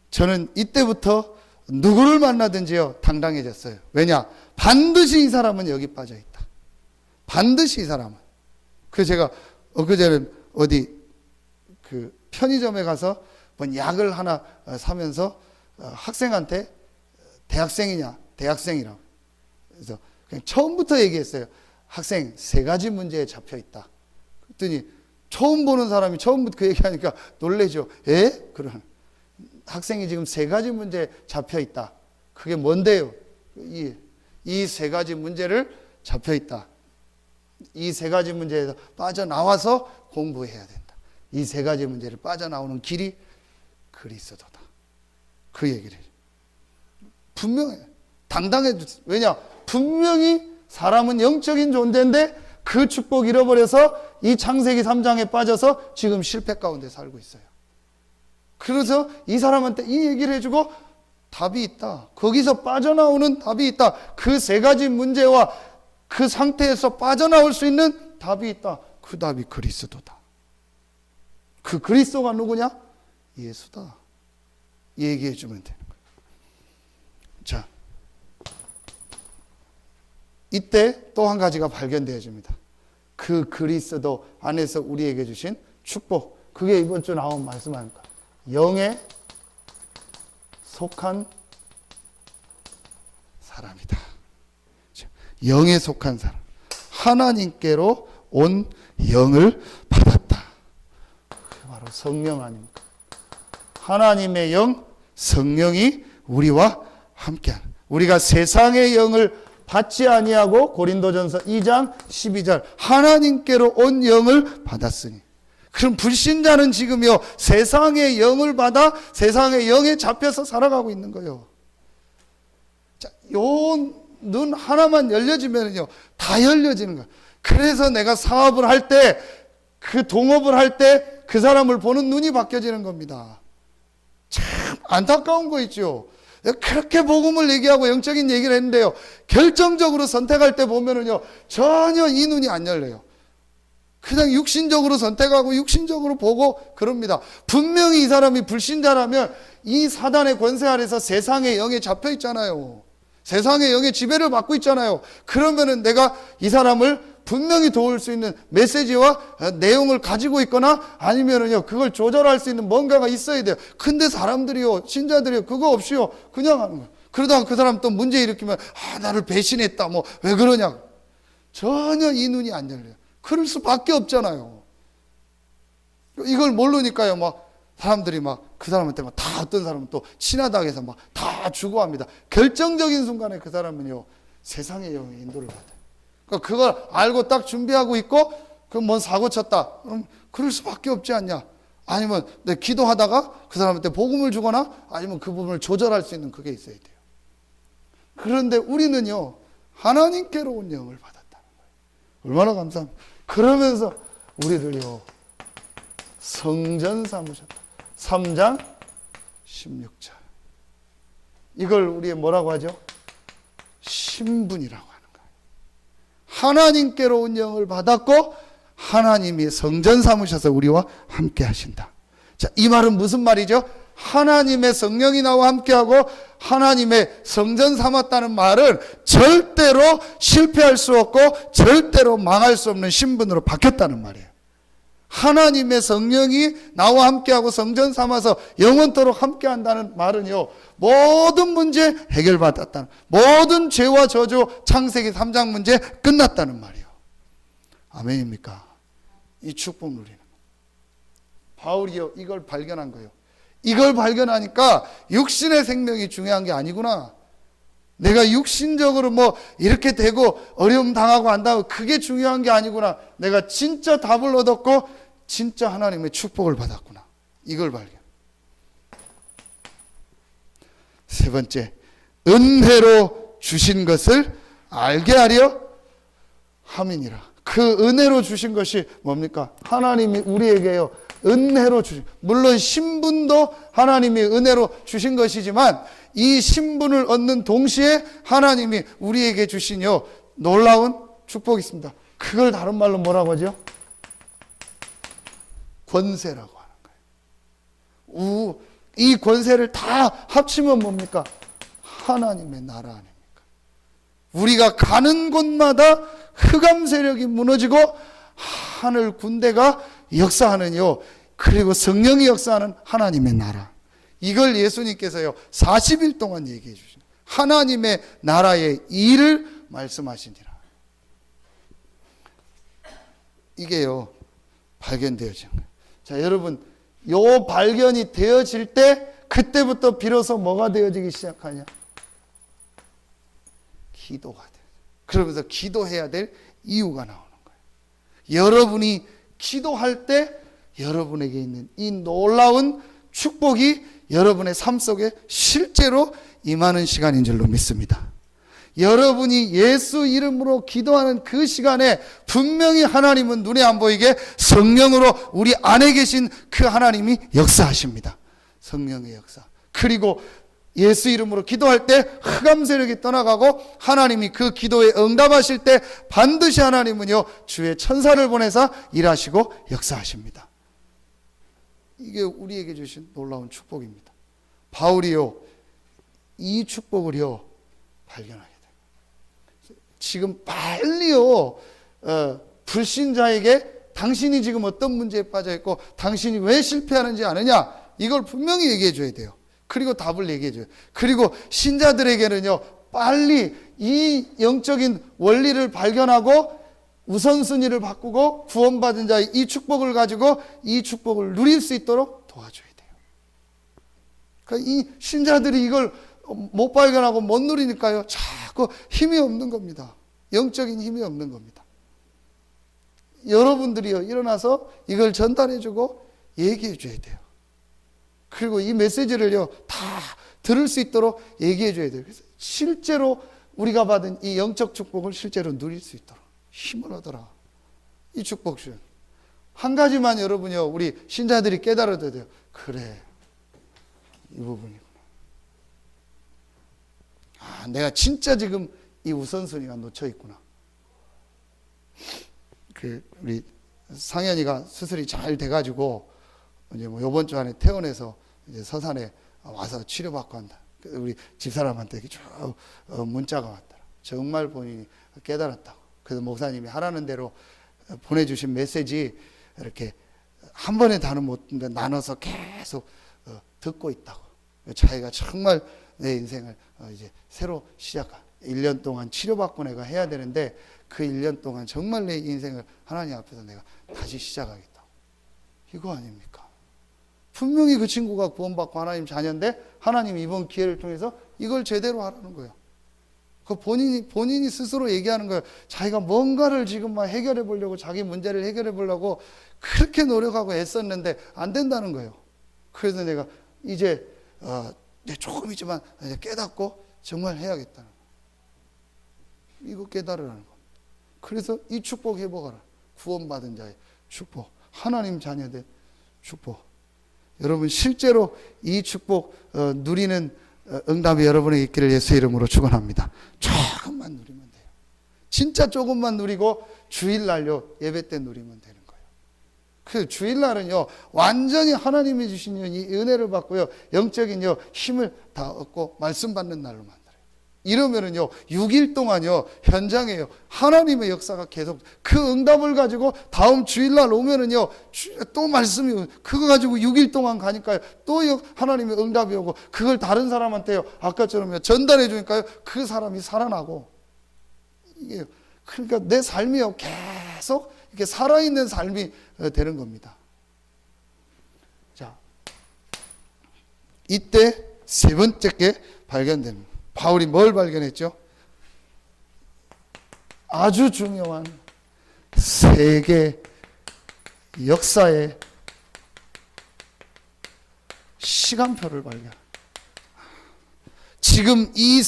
저는 이때부터 누구를 만나든지요 당당해졌어요. 왜냐? 반드시 이 사람은 여기 빠져 있다. 반드시 이 사람은. 그래서 제가 엊그제는 어디 그 편의점에 가서 뭔 약을 하나 사면서 학생한테 대학생이냐, 대학생이라고. 그래서 그냥 처음부터 얘기했어요. 학생, 3가지 문제에 잡혀 있다. 그랬더니 처음 보는 사람이 처음부터 그 얘기하니까 놀래죠. 에? 그런 학생이 지금 3가지 문제에 잡혀 있다. 그게 뭔데요? 이 3가지 문제를 잡혀 있다. 이 3가지 문제에서 빠져나와서 공부해야 된다. 이 3가지 문제를 빠져나오는 길이 그리스도다. 그 얘기를 해요. 분명해. 당당해. 왜냐? 분명히 사람은 영적인 존재인데 그 축복 잃어버려서 이 창세기 3장에 빠져서 지금 실패 가운데 살고 있어요. 그래서 이 사람한테 이 얘기를 해주고 답이 있다. 거기서 빠져나오는 답이 있다. 그 3가지 문제와 그 상태에서 빠져나올 수 있는 답이 있다. 그 답이 그리스도다. 그 그리스도가 누구냐? 예수다. 얘기해 주면 되는 거예요. 자, 이때 또 한 가지가 발견되어집니다. 그 그리스도 안에서 우리에게 주신 축복. 그게 이번 주 나온 말씀 아닙니까? 영에 속한 사람이다. 영에 속한 사람. 하나님께로 온 영을 받았다. 그게 바로 성령 아닙니까? 하나님의 영, 성령이 우리와 함께하는. 우리가 세상의 영을 받지 아니하고 고린도전서 2장 12절 하나님께로 온 영을 받았으니. 그럼 불신자는 지금요 세상의 영을 받아 세상의 영에 잡혀서 살아가고 있는 거예요. 자, 요 눈 하나만 열려지면요 다 열려지는 거예요. 그래서 내가 사업을 할 때, 그 동업을 할 때 그 사람을 보는 눈이 바뀌어지는 겁니다. 참 안타까운 거 있죠. 그렇게 복음을 얘기하고 영적인 얘기를 했는데요, 결정적으로 선택할 때 보면은요 전혀 이 눈이 안 열려요. 그냥 육신적으로 선택하고 육신적으로 보고 그럽니다. 분명히 이 사람이 불신자라면 이 사단의 권세 아래서 세상의 영에 잡혀 있잖아요. 세상의 영의 지배를 받고 있잖아요. 그러면은 내가 이 사람을 분명히 도울 수 있는 메시지와 내용을 가지고 있거나 아니면은요 그걸 조절할 수 있는 뭔가가 있어야 돼요. 근데 사람들이요, 신자들이요, 그거 없이요 그냥 하는 거예요. 그러다가 그 사람 또 문제 일으키면 나를 배신했다, 뭐 왜 그러냐. 전혀 이 눈이 안 열려요. 그럴 수밖에 없잖아요. 이걸 모르니까요 막 사람들이 막 그 사람한테 막 다, 어떤 사람은 또 친하다고 해서 막 다 주고합니다. 결정적인 순간에 그 사람은요 세상의 영의 인도를 받아요. 그러니까 그걸 알고 딱 준비하고 있고, 그럼 뭔 사고 쳤다, 그럼 그럴 수밖에 없지 않냐. 아니면 내 기도하다가 그 사람한테 복음을 주거나 아니면 그 부분을 조절할 수 있는 그게 있어야 돼요. 그런데 우리는요 하나님께로 온 영을 받았다는 거예요. 얼마나 감사합니다. 그러면서 우리를요 성전 삼으셨다. 3장 16절. 이걸 우리 뭐라고 하죠? 신분이라고 하는 거예요. 하나님께로 온 영을 받았고 하나님이 성전 삼으셔서 우리와 함께 하신다. 자, 이 말은 무슨 말이죠? 하나님의 성령이 나와 함께하고 하나님의 성전 삼았다는 말은 절대로 실패할 수 없고 절대로 망할 수 없는 신분으로 바뀌었다는 말이에요. 하나님의 성령이 나와 함께하고 성전 삼아서 영원토록 함께한다는 말은요, 모든 문제 해결받았다는, 모든 죄와 저주 창세기 3장 문제 끝났다는 말이에요. 아멘입니까? 이 축복 누리는 거. 바울이요, 이걸 발견한 거예요. 이걸 발견하니까 육신의 생명이 중요한 게 아니구나. 내가 육신적으로 뭐 이렇게 되고 어려움 당하고 한다고 그게 중요한 게 아니구나. 내가 진짜 답을 얻었고 진짜 하나님의 축복을 받았구나. 이걸 발견. 세 번째, 은혜로 주신 것을 알게 하려 함이니라. 그 은혜로 주신 것이 뭡니까? 하나님이 우리에게요, 은혜로 주신, 물론 신분도 하나님이 은혜로 주신 것이지만 이 신분을 얻는 동시에 하나님이 우리에게 주신요 놀라운 축복이 있습니다. 그걸 다른 말로 뭐라고 하죠? 권세라고 하는 거예요. 이 권세를 다 합치면 뭡니까? 하나님의 나라 아닙니까? 우리가 가는 곳마다 흑암 세력이 무너지고 하늘 군대가 역사하는요, 그리고 성령이 역사하는 하나님의 나라. 이걸 예수님께서요 40일 동안 얘기해 주신 하나님의 나라의 일을 말씀하시니라. 이게요 발견되어진 거예요. 자, 여러분, 요 발견이 되어질 때 그때부터 비로소 뭐가 되어지기 시작하냐? 기도가 돼요. 그러면서 기도해야 될 이유가 나오는 거예요. 여러분이 기도할 때 여러분에게 있는 이 놀라운 축복이 여러분의 삶 속에 실제로 임하는 시간인 줄로 믿습니다. 여러분이 예수 이름으로 기도하는 그 시간에 분명히 하나님은 눈에 안 보이게 성령으로 우리 안에 계신 그 하나님이 역사하십니다. 성령의 역사. 그리고 예수 이름으로 기도할 때 흑암 세력이 떠나가고 하나님이 그 기도에 응답하실 때 반드시 하나님은요 주의 천사를 보내사 일하시고 역사하십니다. 이게 우리에게 주신 놀라운 축복입니다. 바울이요 이 축복을요 발견하게 돼요. 지금 빨리요 불신자에게 당신이 지금 어떤 문제에 빠져 있고 당신이 왜 실패하는지 아느냐, 이걸 분명히 얘기해 줘야 돼요. 그리고 답을 얘기해 줘요. 그리고 신자들에게는요 빨리 이 영적인 원리를 발견하고 우선순위를 바꾸고 구원받은 자의 이 축복을 가지고 이 축복을 누릴 수 있도록 도와줘야 돼요. 그러니까 이 신자들이 이걸 못 발견하고 못 누리니까요 자꾸 힘이 없는 겁니다. 영적인 힘이 없는 겁니다. 여러분들이요 일어나서 이걸 전달해주고 얘기해줘야 돼요. 그리고 이 메시지를요 다 들을 수 있도록 얘기해줘야 돼요. 그래서 실제로 우리가 받은 이 영적 축복을 실제로 누릴 수 있도록 힘을 얻어라. 이 축복 중 한 가지만 여러분이요 우리 신자들이 깨달아야 돼요. 그래, 이 부분이구나. 아, 내가 진짜 지금 이 우선순위가 놓쳐 있구나. 우리 상현이가 수술이 잘 돼가지고 이제 뭐 이번 주 안에 퇴원해서 이제 서산에 와서 치료받고 한다. 우리 집사람한테 쭉 문자가 왔더라. 정말 본인이 깨달았다고. 그래서 목사님이 하라는 대로 보내주신 메시지 이렇게 한 번에 다는 못 나눠서 계속 듣고 있다고. 자기가 정말 내 인생을 이제 새로 시작한 1년 동안 치료받고 내가 해야 되는데 그 1년 동안 정말 내 인생을 하나님 앞에서 내가 다시 시작하겠다고. 이거 아닙니까? 분명히 그 친구가 구원받고 하나님 자녀인데 하나님이 이번 기회를 통해서 이걸 제대로 하라는 거예요. 그 본인이 스스로 얘기하는 거예요. 자기가 뭔가를 지금 막 해결해 보려고 자기 문제를 해결해 보려고 그렇게 노력하고 애썼는데 안 된다는 거예요. 그래서 내가 이제 조금이지만 이제 깨닫고 정말 해야겠다는 거예요. 이거 깨달으라는 겁니다. 그래서 이 축복 회복하라. 구원받은 자의 축복, 하나님 자녀된 축복. 여러분 실제로 이 축복 누리는 응답이 여러분에게 있기를 예수 이름으로 축원합니다. 조금만 누리면 돼요. 진짜 조금만 누리고 주일날요 예배 때 누리면 되는 거예요. 그 주일날은요, 완전히 하나님이 주신 이 은혜를 받고요, 영적인 힘을 다 얻고 말씀 받는 날로 만들어요. 이러면은요, 6일 동안요, 현장에요, 하나님의 역사가 계속, 그 응답을 가지고 다음 주일날 오면은요, 또 말씀이, 그거 가지고 6일 동안 가니까요, 또 하나님의 응답이 오고, 그걸 다른 사람한테요, 아까처럼 전달해 주니까요, 그 사람이 살아나고, 이게, 그러니까 내 삶이요, 계속 이렇게 살아있는 삶이 되는 겁니다. 자, 이때 세 번째 게 발견됩니다. 바울이 뭘 발견했죠? 아주 중요한 세계 역사의 시간표를 발견. 지금 이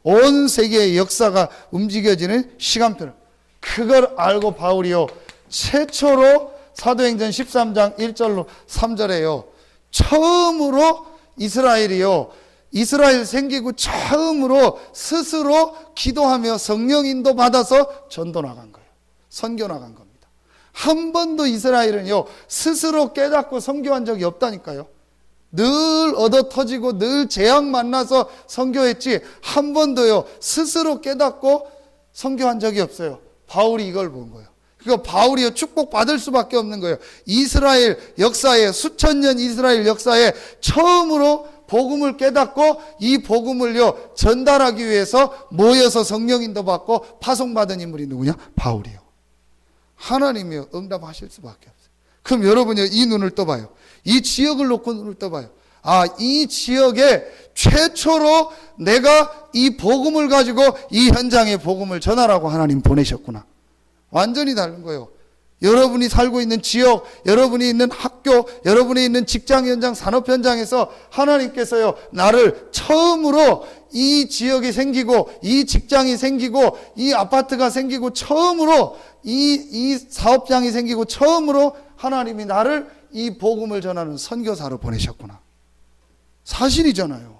온 세계의 역사가 움직여지는 시간표를, 그걸 알고 바울이요, 최초로 사도행전 13장 1절로 3절에요, 처음으로 이스라엘이요, 이스라엘 생기고 처음으로 스스로 기도하며 성령 인도 받아서 전도 나간 거예요. 선교 나간 겁니다. 한 번도 이스라엘은요, 스스로 깨닫고 선교한 적이 없다니까요. 늘 얻어 터지고 늘 재앙 만나서 선교했지, 한 번도요, 스스로 깨닫고 선교한 적이 없어요. 바울이 이걸 본 거예요. 그러니까 바울이요, 축복받을 수밖에 없는 거예요. 이스라엘 역사에, 수천 년 이스라엘 역사에 처음으로 복음을 깨닫고 이 복음을요, 전달하기 위해서 모여서 성령 인도 받고 파송받은 인물이 누구냐? 바울이요. 하나님이요, 응답하실 수밖에 없어요. 그럼 여러분이 이 눈을 떠봐요. 이 지역을 놓고 눈을 떠봐요. 아, 이 지역에 최초로 내가 이 복음을 가지고 이 현장에 복음을 전하라고 하나님 보내셨구나. 완전히 다른 거예요. 여러분이 살고 있는 지역, 여러분이 있는 학교, 여러분이 있는 직장 현장, 산업 현장에서 하나님께서요, 나를 처음으로 이 지역이 생기고, 이 직장이 생기고, 이 아파트가 생기고, 처음으로 이 사업장이 생기고, 처음으로 하나님이 나를 이 복음을 전하는 선교사로 보내셨구나. 사실이잖아요.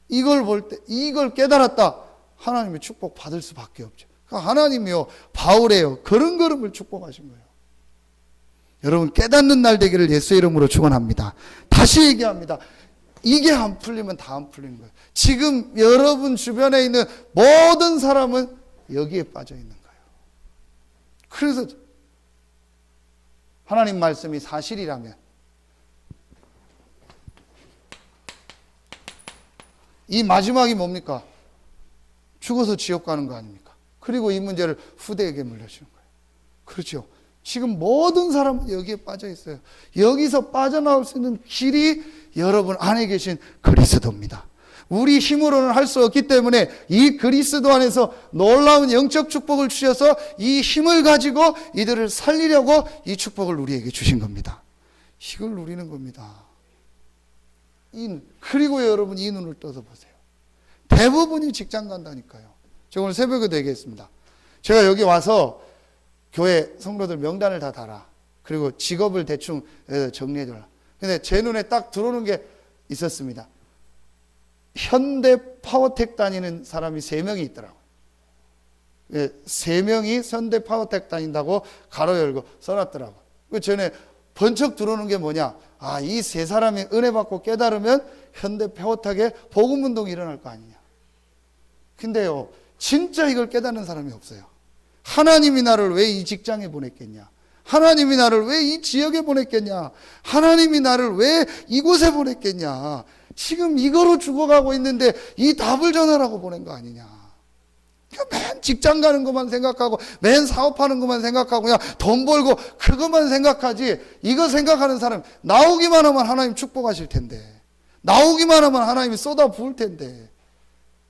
이걸 볼 때, 이걸 깨달았다, 하나님의 축복 받을 수밖에 없죠. 하나님이요, 바울에요, 걸음걸음을 축복하신 거예요. 여러분, 깨닫는 날 되기를 예수의 이름으로 축원합니다. 다시 얘기합니다. 이게 안 풀리면 다 안 풀리는 거예요. 지금 여러분 주변에 있는 모든 사람은 여기에 빠져 있는 거예요. 그래서 하나님 말씀이 사실이라면 이 마지막이 뭡니까? 죽어서 지옥 가는 거 아닙니까? 그리고 이 문제를 후대에게 물려주는 거예요. 그렇죠. 지금 모든 사람은 여기에 빠져 있어요. 여기서 빠져나올 수 있는 길이 여러분 안에 계신 그리스도입니다. 우리 힘으로는 할 수 없기 때문에 이 그리스도 안에서 놀라운 영적 축복을 주셔서 이 힘을 가지고 이들을 살리려고 이 축복을 우리에게 주신 겁니다. 이걸 누리는 겁니다. 그리고 여러분 이 눈을 떠서 보세요. 대부분이 직장 간다니까요. 제가 오늘 새벽에도 얘기했습니다. 제가 여기 와서 교회 성도들 명단을 다 달아. 그리고 직업을 대충 정리해줘라. 근데 제 눈에 딱 들어오는 게 있었습니다. 현대 파워텍 다니는 사람이 3명이 있더라고요. 3명이 현대 파워텍 다닌다고 가로 열고 써놨더라고요. 그 전에 번쩍 들어오는 게 뭐냐? 아, 이 3사람이 은혜 받고 깨달으면 현대 파워텍에 복음운동이 일어날 거 아니냐. 근데요, 진짜 이걸 깨닫는 사람이 없어요. 하나님이 나를 왜 이 직장에 보냈겠냐? 하나님이 나를 왜 이 지역에 보냈겠냐? 하나님이 나를 왜 이곳에 보냈겠냐? 지금 이거로 죽어가고 있는데 이 답을 전하라고 보낸 거 아니냐? 맨 직장 가는 것만 생각하고 맨 사업하는 것만 생각하고 그냥 돈 벌고 그것만 생각하지, 이거 생각하는 사람 나오기만 하면 하나님 축복하실 텐데, 나오기만 하면 하나님이 쏟아 부을 텐데,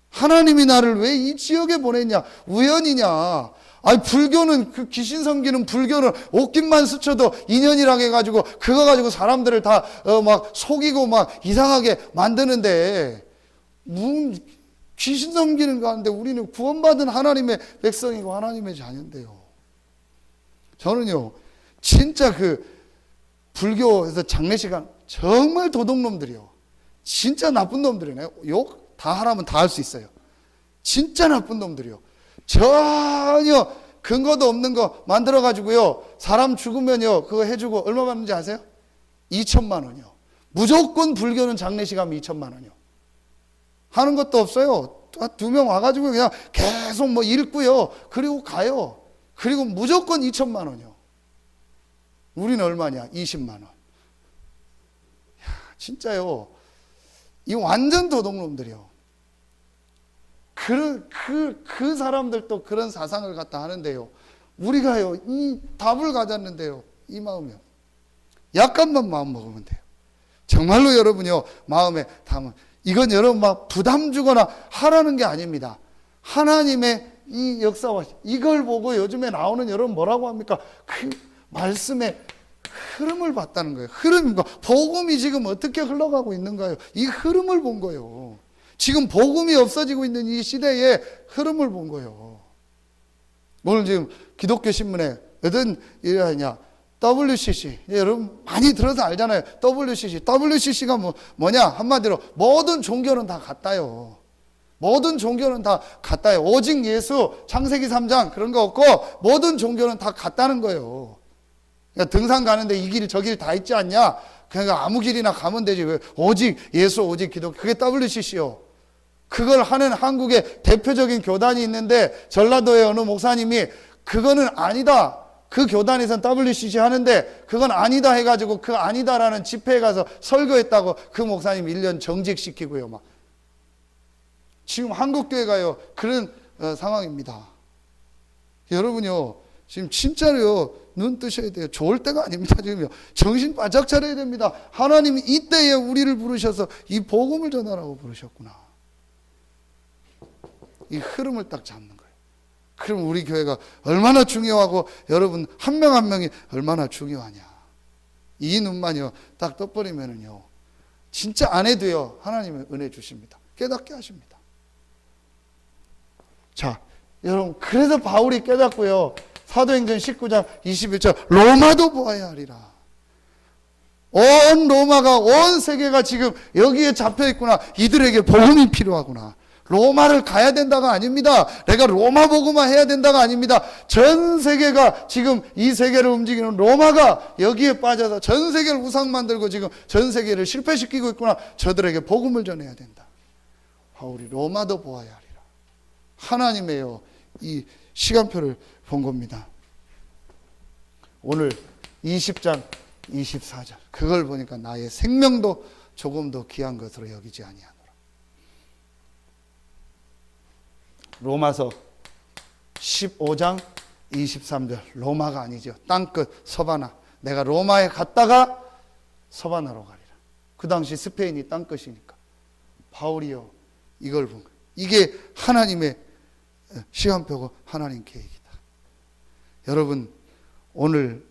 하나님이 나를 왜 이 지역에 보냈냐? 우연이냐? 아니, 불교는, 그 귀신 섬기는 불교는 옷깃만 스쳐도 인연이라고 해가지고 그거 가지고 사람들을 다 막 속이고 막 이상하게 만드는데, 귀신 섬기는 가운데 우리는 구원받은 하나님의 백성이고 하나님의 자녀인데요. 저는요, 진짜 그 불교에서 장례식한 정말 도둑놈들이요, 진짜 나쁜 놈들이네. 욕 다 하라면 다 할 수 있어요. 진짜 나쁜 놈들이요. 전혀 근거도 없는 거 만들어가지고요. 사람 죽으면요. 그거 해주고 얼마 받는지 아세요? 2천만 원이요. 무조건 불교는 장례식 하면 2천만 원이요. 하는 것도 없어요. 2명 와가지고 그냥 계속 뭐 읽고요. 그리고 가요. 그리고 무조건 2천만 원이요. 우리는 얼마냐? 20만 원. 야, 진짜요. 이 완전 도둑놈들이요. 그 사람들도 그런 사상을 갖다 하는데요. 우리가요, 이 답을 가졌는데요. 이 마음이요. 약간만 마음 먹으면 돼요. 정말로 여러분요, 마음에 담은, 이건 여러분 막 부담 주거나 하라는 게 아닙니다. 하나님의 이 역사와 이걸 보고 요즘에 나오는 여러분 뭐라고 합니까? 그 말씀의 흐름을 봤다는 거예요. 흐름인가? 복음이 지금 어떻게 흘러가고 있는가요? 이 흐름을 본 거예요. 지금 복음이 없어지고 있는 이 시대의 흐름을 본 거예요. 오늘 지금 기독교 신문에 어떤 일이냐? WCC. 여러분 많이 들어서 알잖아요. WCC. WCC가 뭐냐? 한마디로 모든 종교는 다 같다요. 모든 종교는 다 같다요. 오직 예수, 창세기 3장 그런 거 없고 모든 종교는 다 같다는 거예요. 그러니까 등산 가는데 이 길 저 길 다 있지 않냐? 그러니까 아무 길이나 가면 되지. 왜? 오직 예수, 오직 기독교. 그게 WCC요. 그걸 하는 한국의 대표적인 교단이 있는데 전라도의 어느 목사님이 그거는 아니다. 그 교단에선 WCC 하는데 그건 아니다 해가지고 그 아니다라는 집회에 가서 설교했다고 그 목사님 1년 정직시키고요. 막. 지금 한국교회가요. 그런 상황입니다. 여러분요. 지금 진짜로요. 눈 뜨셔야 돼요. 좋을 때가 아닙니다. 지금요. 정신 바짝 차려야 됩니다. 하나님이 이때에 우리를 부르셔서 이 복음을 전하라고 부르셨구나. 이 흐름을 딱 잡는 거예요. 그럼 우리 교회가 얼마나 중요하고 여러분 한 명 한 명이 얼마나 중요하냐. 이 눈만요. 딱 떠버리면은요. 진짜 안 해도요. 하나님의 은혜 주십니다. 깨닫게 하십니다. 자, 여러분 그래서 바울이 깨닫고요. 사도행전 19장 21절 로마도 보아야 하리라. 온 로마가 온 세계가 지금 여기에 잡혀 있구나. 이들에게 복음이 필요하구나. 로마를 가야 된다가 아닙니다. 내가 로마 복음만 해야 된다가 아닙니다. 전 세계가 지금 이 세계를 움직이는 로마가 여기에 빠져서 전 세계를 우상 만들고 지금 전 세계를 실패시키고 있구나. 저들에게 복음을 전해야 된다. 바울이 로마도 보아야 하리라. 하나님의요 이 시간표를 본 겁니다. 오늘 20장 24절 그걸 보니까 나의 생명도 조금도 귀한 것으로 여기지 아니하노라. 로마서 15장 23절 로마가 아니죠. 땅끝 서바나. 내가 로마에 갔다가 서바나로 가리라. 그 당시 스페인이 땅끝이니까 바울이요 이걸 본 거예요. 이게 하나님의 시간표고 하나님 계획이다. 여러분 오늘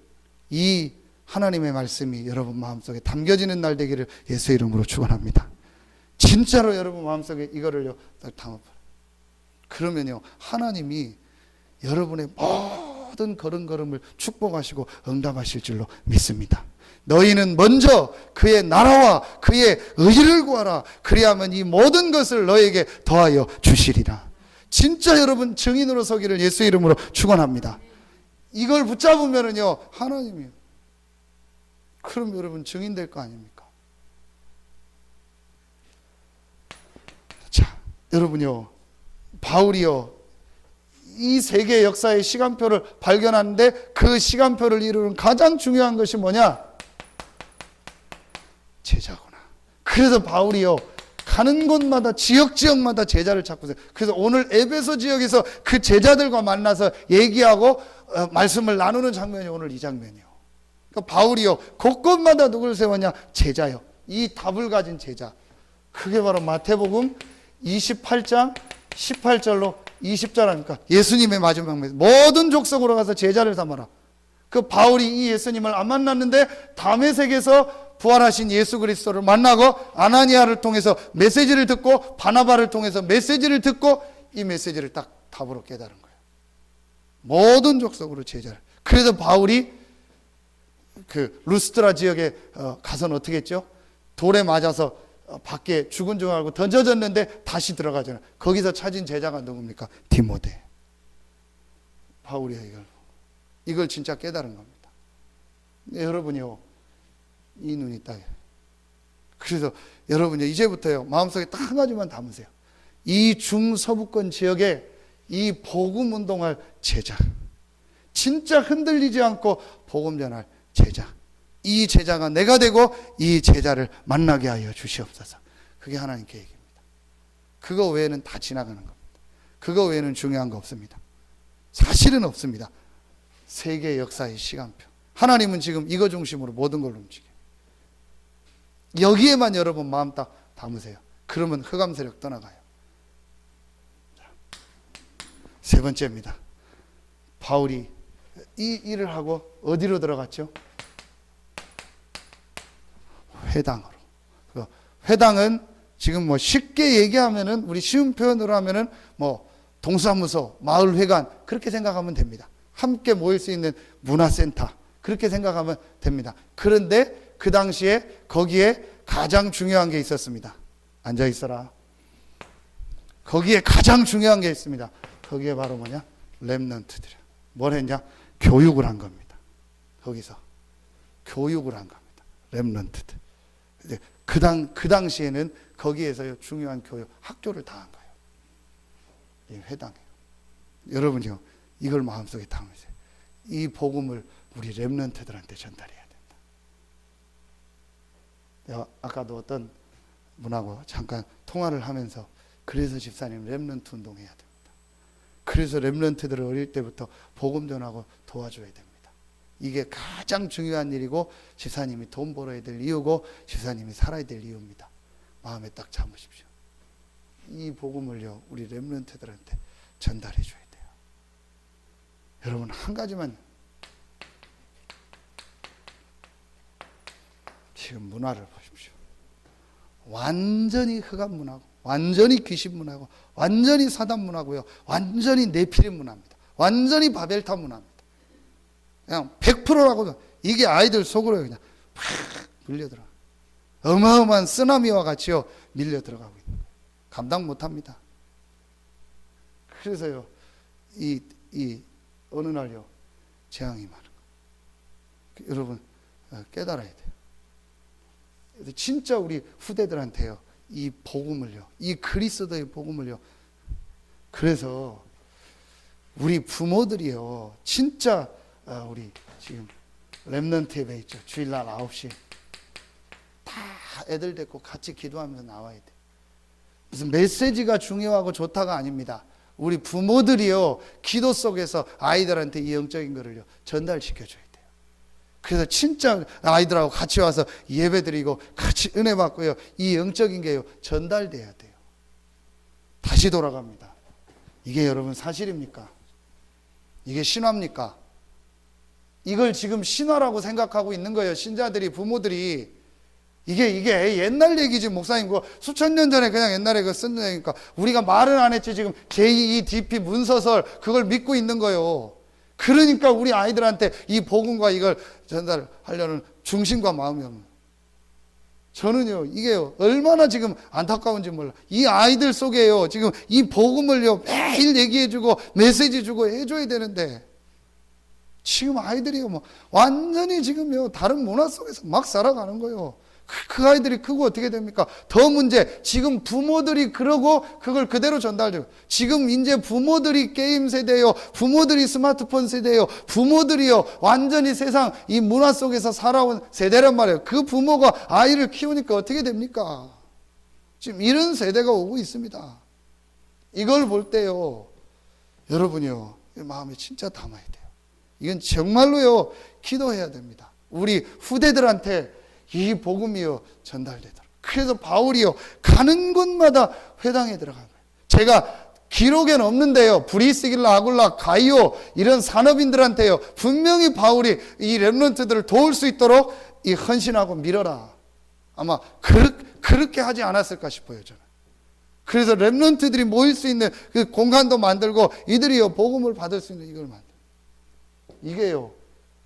이 하나님의 말씀이 여러분 마음속에 담겨지는 날 되기를 예수 이름으로 축원합니다. 진짜로 여러분 마음속에 이거를요 딱 담아봐요. 그러면요 하나님이 여러분의 모든 걸음걸음을 축복하시고 응답하실 줄로 믿습니다. 너희는 먼저 그의 나라와 그의 의를 구하라. 그리하면 이 모든 것을 너에게 더하여 주시리라. 진짜 여러분 증인으로 서기를 예수 이름으로 축원합니다. 이걸 붙잡으면은요 하나님이요. 그럼 여러분 증인 될 거 아닙니까? 자, 여러분요. 바울이요. 이 세계 역사의 시간표를 발견하는데 그 시간표를 이루는 가장 중요한 것이 뭐냐? 제자구나. 그래서 바울이요. 가는 곳마다 지역마다 제자를 찾고 있어요. 그래서 오늘 에베소 지역에서 그 제자들과 만나서 얘기하고 말씀을 나누는 장면이 오늘 이 장면이요. 그러니까 바울이요. 곳곳마다 누구를 세웠냐? 제자요. 이 답을 가진 제자. 그게 바로 마태복음 28장 18절로 20절 아닙니까? 예수님의 마지막 메시지. 모든 족속으로 가서 제자를 삼아라. 그 바울이 이 예수님을 안 만났는데 다메섹에서 부활하신 예수 그리스도를 만나고 아나니아를 통해서 메시지를 듣고 바나바를 통해서 메시지를 듣고 이 메시지를 딱 답으로 깨달은 거예요. 모든 족속으로 제자를. 그래서 바울이 그 루스트라 지역에 가서는 어떻게 했죠? 돌에 맞아서 밖에 죽은 줄 알고 던져졌는데 다시 들어가잖아요. 거기서 찾은 제자가 누굽니까? 디모데. 바울이에요. 이걸 진짜 깨달은 겁니다. 근데 여러분이요, 이 눈이 딱. 그래서 여러분이 이제부터요, 마음속에 딱 한 가지만 담으세요. 이 중서부권 지역에 이 복음 운동할 제자, 진짜 흔들리지 않고 복음 전할 제자, 이 제자가 내가 되고 이 제자를 만나게 하여 주시옵소서. 그게 하나님 계획입니다. 그거 외에는 다 지나가는 겁니다. 그거 외에는 중요한 거 없습니다. 사실은 없습니다. 세계 역사의 시간표. 하나님은 지금 이거 중심으로 모든 걸 움직여요. 여기에만 여러분 마음 딱 담으세요. 그러면 흑암 세력 떠나가요. 자, 세 번째입니다. 바울이 이 일을 하고 어디로 들어갔죠? 회당으로. 회당은 지금 뭐 쉽게 얘기하면은, 우리 쉬운 표현으로 하면은 뭐 동사무소, 마을회관 그렇게 생각하면 됩니다. 함께 모일 수 있는 문화센터 그렇게 생각하면 됩니다. 그런데 그 당시에 거기에 가장 중요한 게 있었습니다. 앉아 있어라. 거기에 가장 중요한 게 있습니다. 거기에 바로 뭐냐? 렘넌트들. 뭘 했냐? 교육을 한 겁니다. 거기서 교육을 한 겁니다. 렘넌트들. 그 당시에는 거기에서 중요한 교육, 학교를 다 한 거예요. 이 회당이에요. 여러분요, 이걸 마음속에 담으세요. 이 복음을 우리 렘넌트들한테 전달해야 된다. 내가 아까도 어떤 분하고 잠깐 통화를 하면서, 그래서 집사님 렘넌트 운동해야 됩니다. 그래서 렘넌트들을 어릴 때부터 복음 전하고 도와줘야 됩니다. 이게 가장 중요한 일이고 집사님이 돈 벌어야 될 이유고 집사님이 살아야 될 이유입니다. 마음에 딱 잡으십시오. 이 복음을요, 우리 렘넌트들한테 전달해 줘야 돼요. 여러분, 한 가지만, 지금 문화를 보십시오. 완전히 흑암 문화고, 완전히 귀신 문화고, 완전히 사단 문화고요, 완전히 네피림 문화입니다. 완전히 바벨탑 문화입니다. 그냥 100%라고, 이게 아이들 속으로 그냥 팍 밀려들어. 어마어마한 쓰나미와 같이요 밀려 들어가고 있는 거예요. 감당 못합니다. 그래서요, 이 어느 날요 재앙이 많은 거예요. 여러분 깨달아야 돼요. 진짜 우리 후대들한테요, 이 복음을요, 이 그리스도의 복음을요. 그래서 우리 부모들이요, 진짜 우리 지금 렘넌트 예배 있죠. 주일날 9시 다 애들 데리고 같이 기도하면서 나와야 돼. 무슨 메시지가 중요하고 좋다가 아닙니다. 우리 부모들이요, 기도 속에서 아이들한테 이 영적인 거를요 전달시켜줘야 돼요. 그래서 진짜 아이들하고 같이 와서 예배드리고 같이 은혜 받고요, 이 영적인 게요 전달돼야 돼요. 다시 돌아갑니다. 이게 여러분 사실입니까? 이게 신화입니까? 이걸 지금 신화라고 생각하고 있는 거예요. 신자들이, 부모들이. 이게 옛날 얘기지, 목사님. 그거 수천 년 전에 그냥 옛날에 그 쓴 얘기니까 우리가 말은 안 했지. 지금 제2DP 문서설 그걸 믿고 있는 거예요. 그러니까 우리 아이들한테 이 복음과 이걸 전달하려는 중심과 마음이 없는. 저는요, 이게요 얼마나 지금 안타까운지 몰라. 이 아이들 속에요 지금 이 복음을요 매일 얘기해주고 메시지 주고 해줘야 되는데, 지금 아이들이요 뭐 완전히 지금요 다른 문화 속에서 막 살아가는 거예요. 그 아이들이 크고 어떻게 됩니까? 더 문제, 지금 부모들이 그러고 그걸 그대로 전달돼요. 지금 이제 부모들이 게임 세대예요. 부모들이 스마트폰 세대예요. 부모들이요 완전히 세상 이 문화 속에서 살아온 세대란 말이에요. 그 부모가 아이를 키우니까 어떻게 됩니까? 지금 이런 세대가 오고 있습니다. 이걸 볼 때요, 여러분이요 마음에 진짜 담아야 돼요. 이건 정말로요 기도해야 됩니다. 우리 후대들한테 이 복음이요 전달되도록. 그래서 바울이요 가는 곳마다 회당에 들어간 거예요. 제가 기록에는 없는데요, 브리스길라, 아굴라, 가이오 이런 산업인들한테요 분명히 바울이 이 렘넌트들을 도울 수 있도록 이 헌신하고 밀어라, 아마 그렇게 하지 않았을까 싶어요, 저는. 그래서 렘넌트들이 모일 수 있는 그 공간도 만들고 이들이요 복음을 받을 수 있는 이걸 만들. 이게요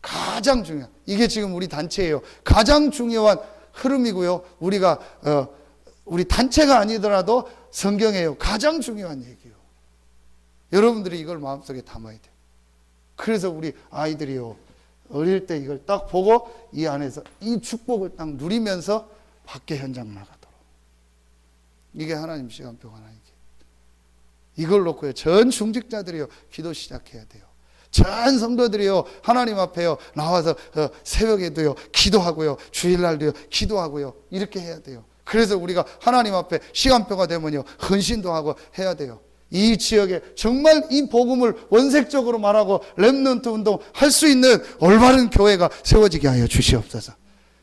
가장 중요한, 이게 지금 우리 단체예요. 가장 중요한 흐름이고요. 우리가 우리 단체가 아니더라도 성경에요 가장 중요한 얘기예요. 여러분들이 이걸 마음속에 담아야 돼요. 그래서 우리 아이들이요, 어릴 때 이걸 딱 보고 이 안에서 이 축복을 딱 누리면서 밖에 현장 나가도록. 이게 하나님 시간표 하나이게. 이걸 놓고요, 전 중직자들이요, 기도 시작해야 돼요. 전 성도들이요, 하나님 앞에요, 나와서 새벽에도요, 기도하고요, 주일날도요, 기도하고요, 이렇게 해야 돼요. 그래서 우리가 하나님 앞에 시간표가 되면요, 헌신도 하고 해야 돼요. 이 지역에 정말 이 복음을 원색적으로 말하고 렘넌트 운동 할 수 있는 올바른 교회가 세워지게 하여 주시옵소서.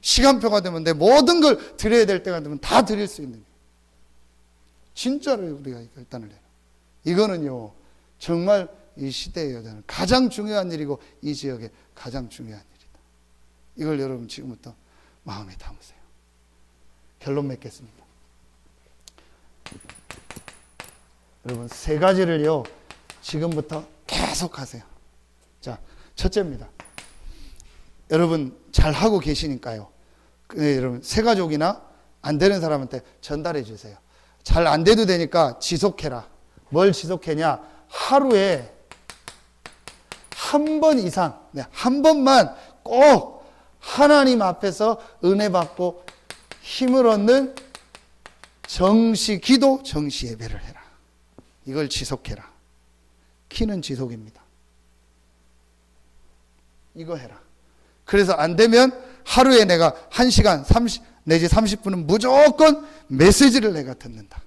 시간표가 되면 내 모든 걸 드려야 될 때가 되면 다 드릴 수 있는, 진짜로 우리가 결단을 해요. 이거는요, 정말 이 시대에 여자는 가장 중요한 일이고 이 지역에 가장 중요한 일이다. 이걸 여러분 지금부터 마음에 담으세요. 결론 맺겠습니다. 여러분, 세 가지를요, 지금부터 계속 하세요. 자, 첫째입니다. 여러분 잘하고 계시니까요, 여러분 새가족이나 안 되는 사람한테 전달해 주세요. 잘 안 돼도 되니까 지속해라. 뭘 지속해냐? 하루에 한 번 이상, 한 번만 꼭 하나님 앞에서 은혜 받고 힘을 얻는 정시 기도, 정시 예배를 해라. 이걸 지속해라. 키는 지속입니다. 이거 해라. 그래서 안 되면 하루에 내가 1시간 30 내지 30분은 무조건 메시지를 내가 듣는다.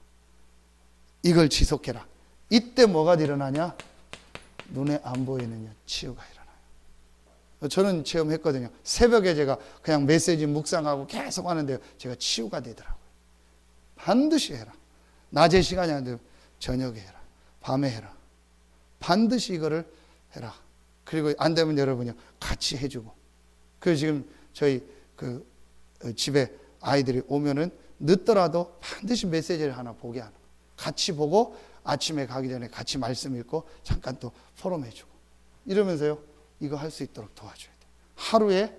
이걸 지속해라. 이때 뭐가 일어나냐? 눈에 안 보이는 치유가 일어나요. 저는 체험했거든요. 새벽에 제가 그냥 메시지 묵상하고 계속 하는데요, 제가 치유가 되더라고요. 반드시 해라. 낮에 시간이 안 되면 저녁에 해라. 밤에 해라. 반드시 이거를 해라. 그리고 안 되면 여러분이 같이 해주고. 그래서 지금 저희 집에 아이들이 오면은 늦더라도 반드시 메시지를 하나 보게 하는 거예요. 같이 보고 아침에 가기 전에 같이 말씀 읽고 잠깐 또 포럼 해주고. 이러면서요, 이거 할 수 있도록 도와줘야 돼요. 하루에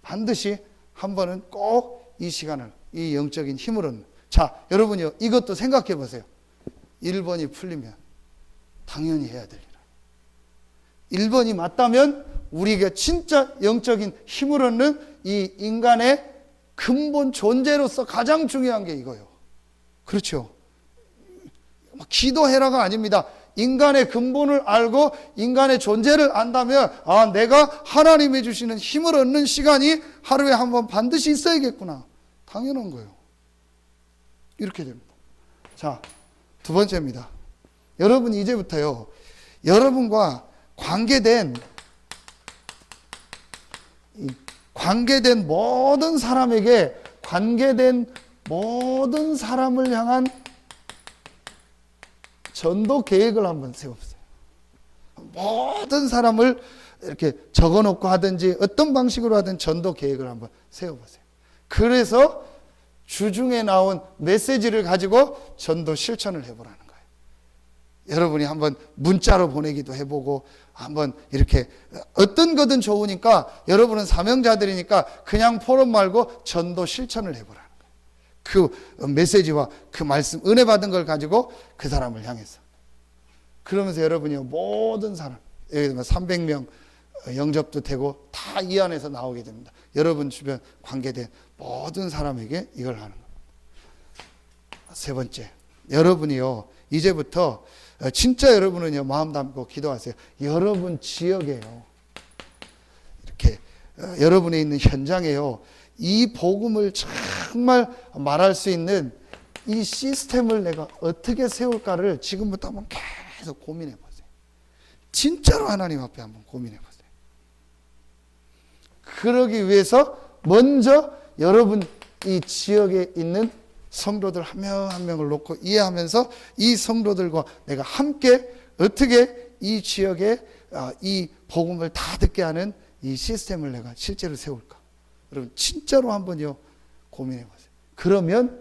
반드시 한 번은 꼭 이 시간을, 이 영적인 힘을 얻는. 자, 여러분요, 이것도 생각해 보세요. 1번이 풀리면 당연히 해야 될 일. 1번이 맞다면 우리가 진짜 영적인 힘을 얻는 이 인간의 근본 존재로서 가장 중요한 게 이거예요. 그렇죠? 기도해라가 아닙니다. 인간의 근본을 알고 인간의 존재를 안다면, 아, 내가 하나님이 주시는 힘을 얻는 시간이 하루에 한 번 반드시 있어야겠구나. 당연한 거예요. 이렇게 됩니다. 자, 두 번째입니다. 여러분 이제부터요, 여러분과 관계된 모든 사람에게, 관계된 모든 사람을 향한 전도 계획을 한번 세워보세요. 모든 사람을 이렇게 적어놓고 하든지 어떤 방식으로 하든 전도 계획을 한번 세워보세요. 그래서 주중에 나온 메시지를 가지고 전도 실천을 해보라는 거예요. 여러분이 한번 문자로 보내기도 해보고, 한번 이렇게 어떤 거든 좋으니까, 여러분은 사명자들이니까 그냥 포럼 말고 전도 실천을 해보라는 거예요. 그 메시지와 그 말씀, 은혜 받은 걸 가지고 그 사람을 향해서. 그러면서 여러분이 모든 사람, 예를 들면 300명 영접도 되고 다 이 안에서 나오게 됩니다. 여러분 주변 관계된 모든 사람에게 이걸 하는 겁니다. 세 번째, 여러분이요, 이제부터 진짜 여러분은요, 마음 담고 기도하세요. 여러분 지역에요, 이렇게 여러분이 있는 현장에요, 이 복음을 정말 말할 수 있는 이 시스템을 내가 어떻게 세울까를 지금부터 한번 계속 고민해 보세요. 진짜로 하나님 앞에 한번 고민해 보세요. 그러기 위해서 먼저 여러분 이 지역에 있는 성도들 한 명 한 명을 놓고 이해하면서 이 성도들과 내가 함께 어떻게 이 지역에 이 복음을 다 듣게 하는 이 시스템을 내가 실제로 세울까. 여러분 진짜로 한번요 고민해 보세요. 그러면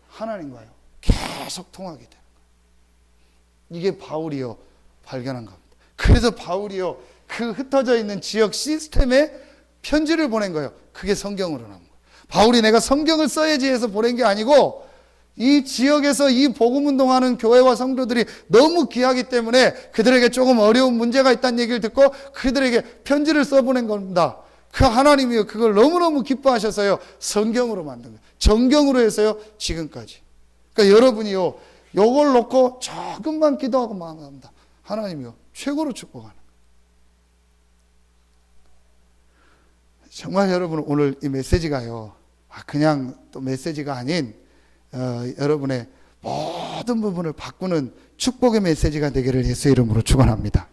하나님과요 계속 통하게 되는 거예요. 이게 바울이요 발견한 겁니다. 그래서 바울이요 그 흩어져 있는 지역 시스템에 편지를 보낸 거예요. 그게 성경으로 나온 거예요. 바울이 내가 성경을 써야지 해서 보낸 게 아니고 이 지역에서 이 복음 운동하는 교회와 성도들이 너무 귀하기 때문에 그들에게 조금 어려운 문제가 있다는 얘기를 듣고 그들에게 편지를 써보낸 겁니다. 그 하나님이 그걸 너무너무 기뻐하셔서요, 성경으로 만든 거예요. 정경으로 해서요, 지금까지. 그러니까 여러분이요, 요걸 놓고 조금만 기도하고 마음합니다. 하나님이요, 최고로 축복하는 거예요. 정말 여러분, 오늘 이 메시지가요, 그냥 또 메시지가 아닌 여러분의 모든 부분을 바꾸는 축복의 메시지가 되기를 예수의 이름으로 축원합니다.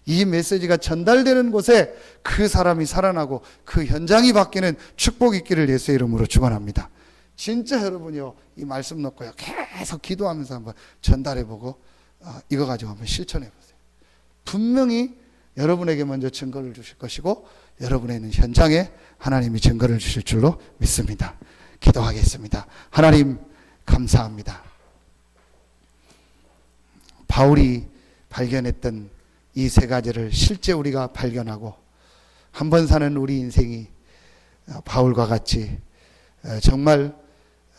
이 메시지가 전달되는 곳에 그 사람이 살아나고 그 현장이 바뀌는 축복이 있기를 예수의 이름으로 축원합니다. 진짜 여러분이요, 이 말씀 놓고요, 계속 기도하면서 한번 전달해보고 이거 가지고 한번 실천해보세요. 분명히 여러분에게 먼저 증거를 주실 것이고 여러분에는 현장에 하나님이 증거를 주실 줄로 믿습니다. 기도하겠습니다. 하나님 감사합니다. 바울이 발견했던 이 세 가지를 실제 우리가 발견하고 한 번 사는 우리 인생이 바울과 같이 정말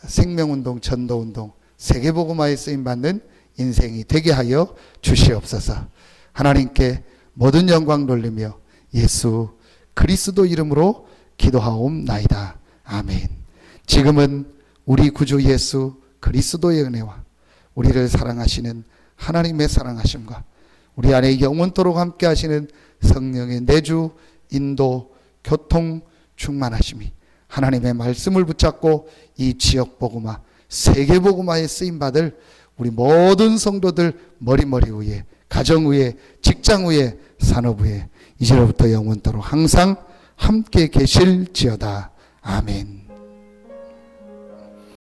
생명운동, 전도운동, 세계복음화에 쓰임받는 인생이 되게 하여 주시옵소서. 하나님께 모든 영광 돌리며 예수 그리스도 이름으로 기도하옵나이다. 아멘. 지금은 우리 구주 예수 그리스도의 은혜와 우리를 사랑하시는 하나님의 사랑하심과 우리 안에 영원토록 함께 하시는 성령의 내주, 인도, 교통, 충만하심이 하나님의 말씀을 붙잡고 이 지역 복음화, 세계 복음화에 쓰임 받을 우리 모든 성도들 머리 위에, 가정 위에, 직장 위에, 산업 위에 이제로부터 영원토록 항상 함께 계실지어다. 아멘.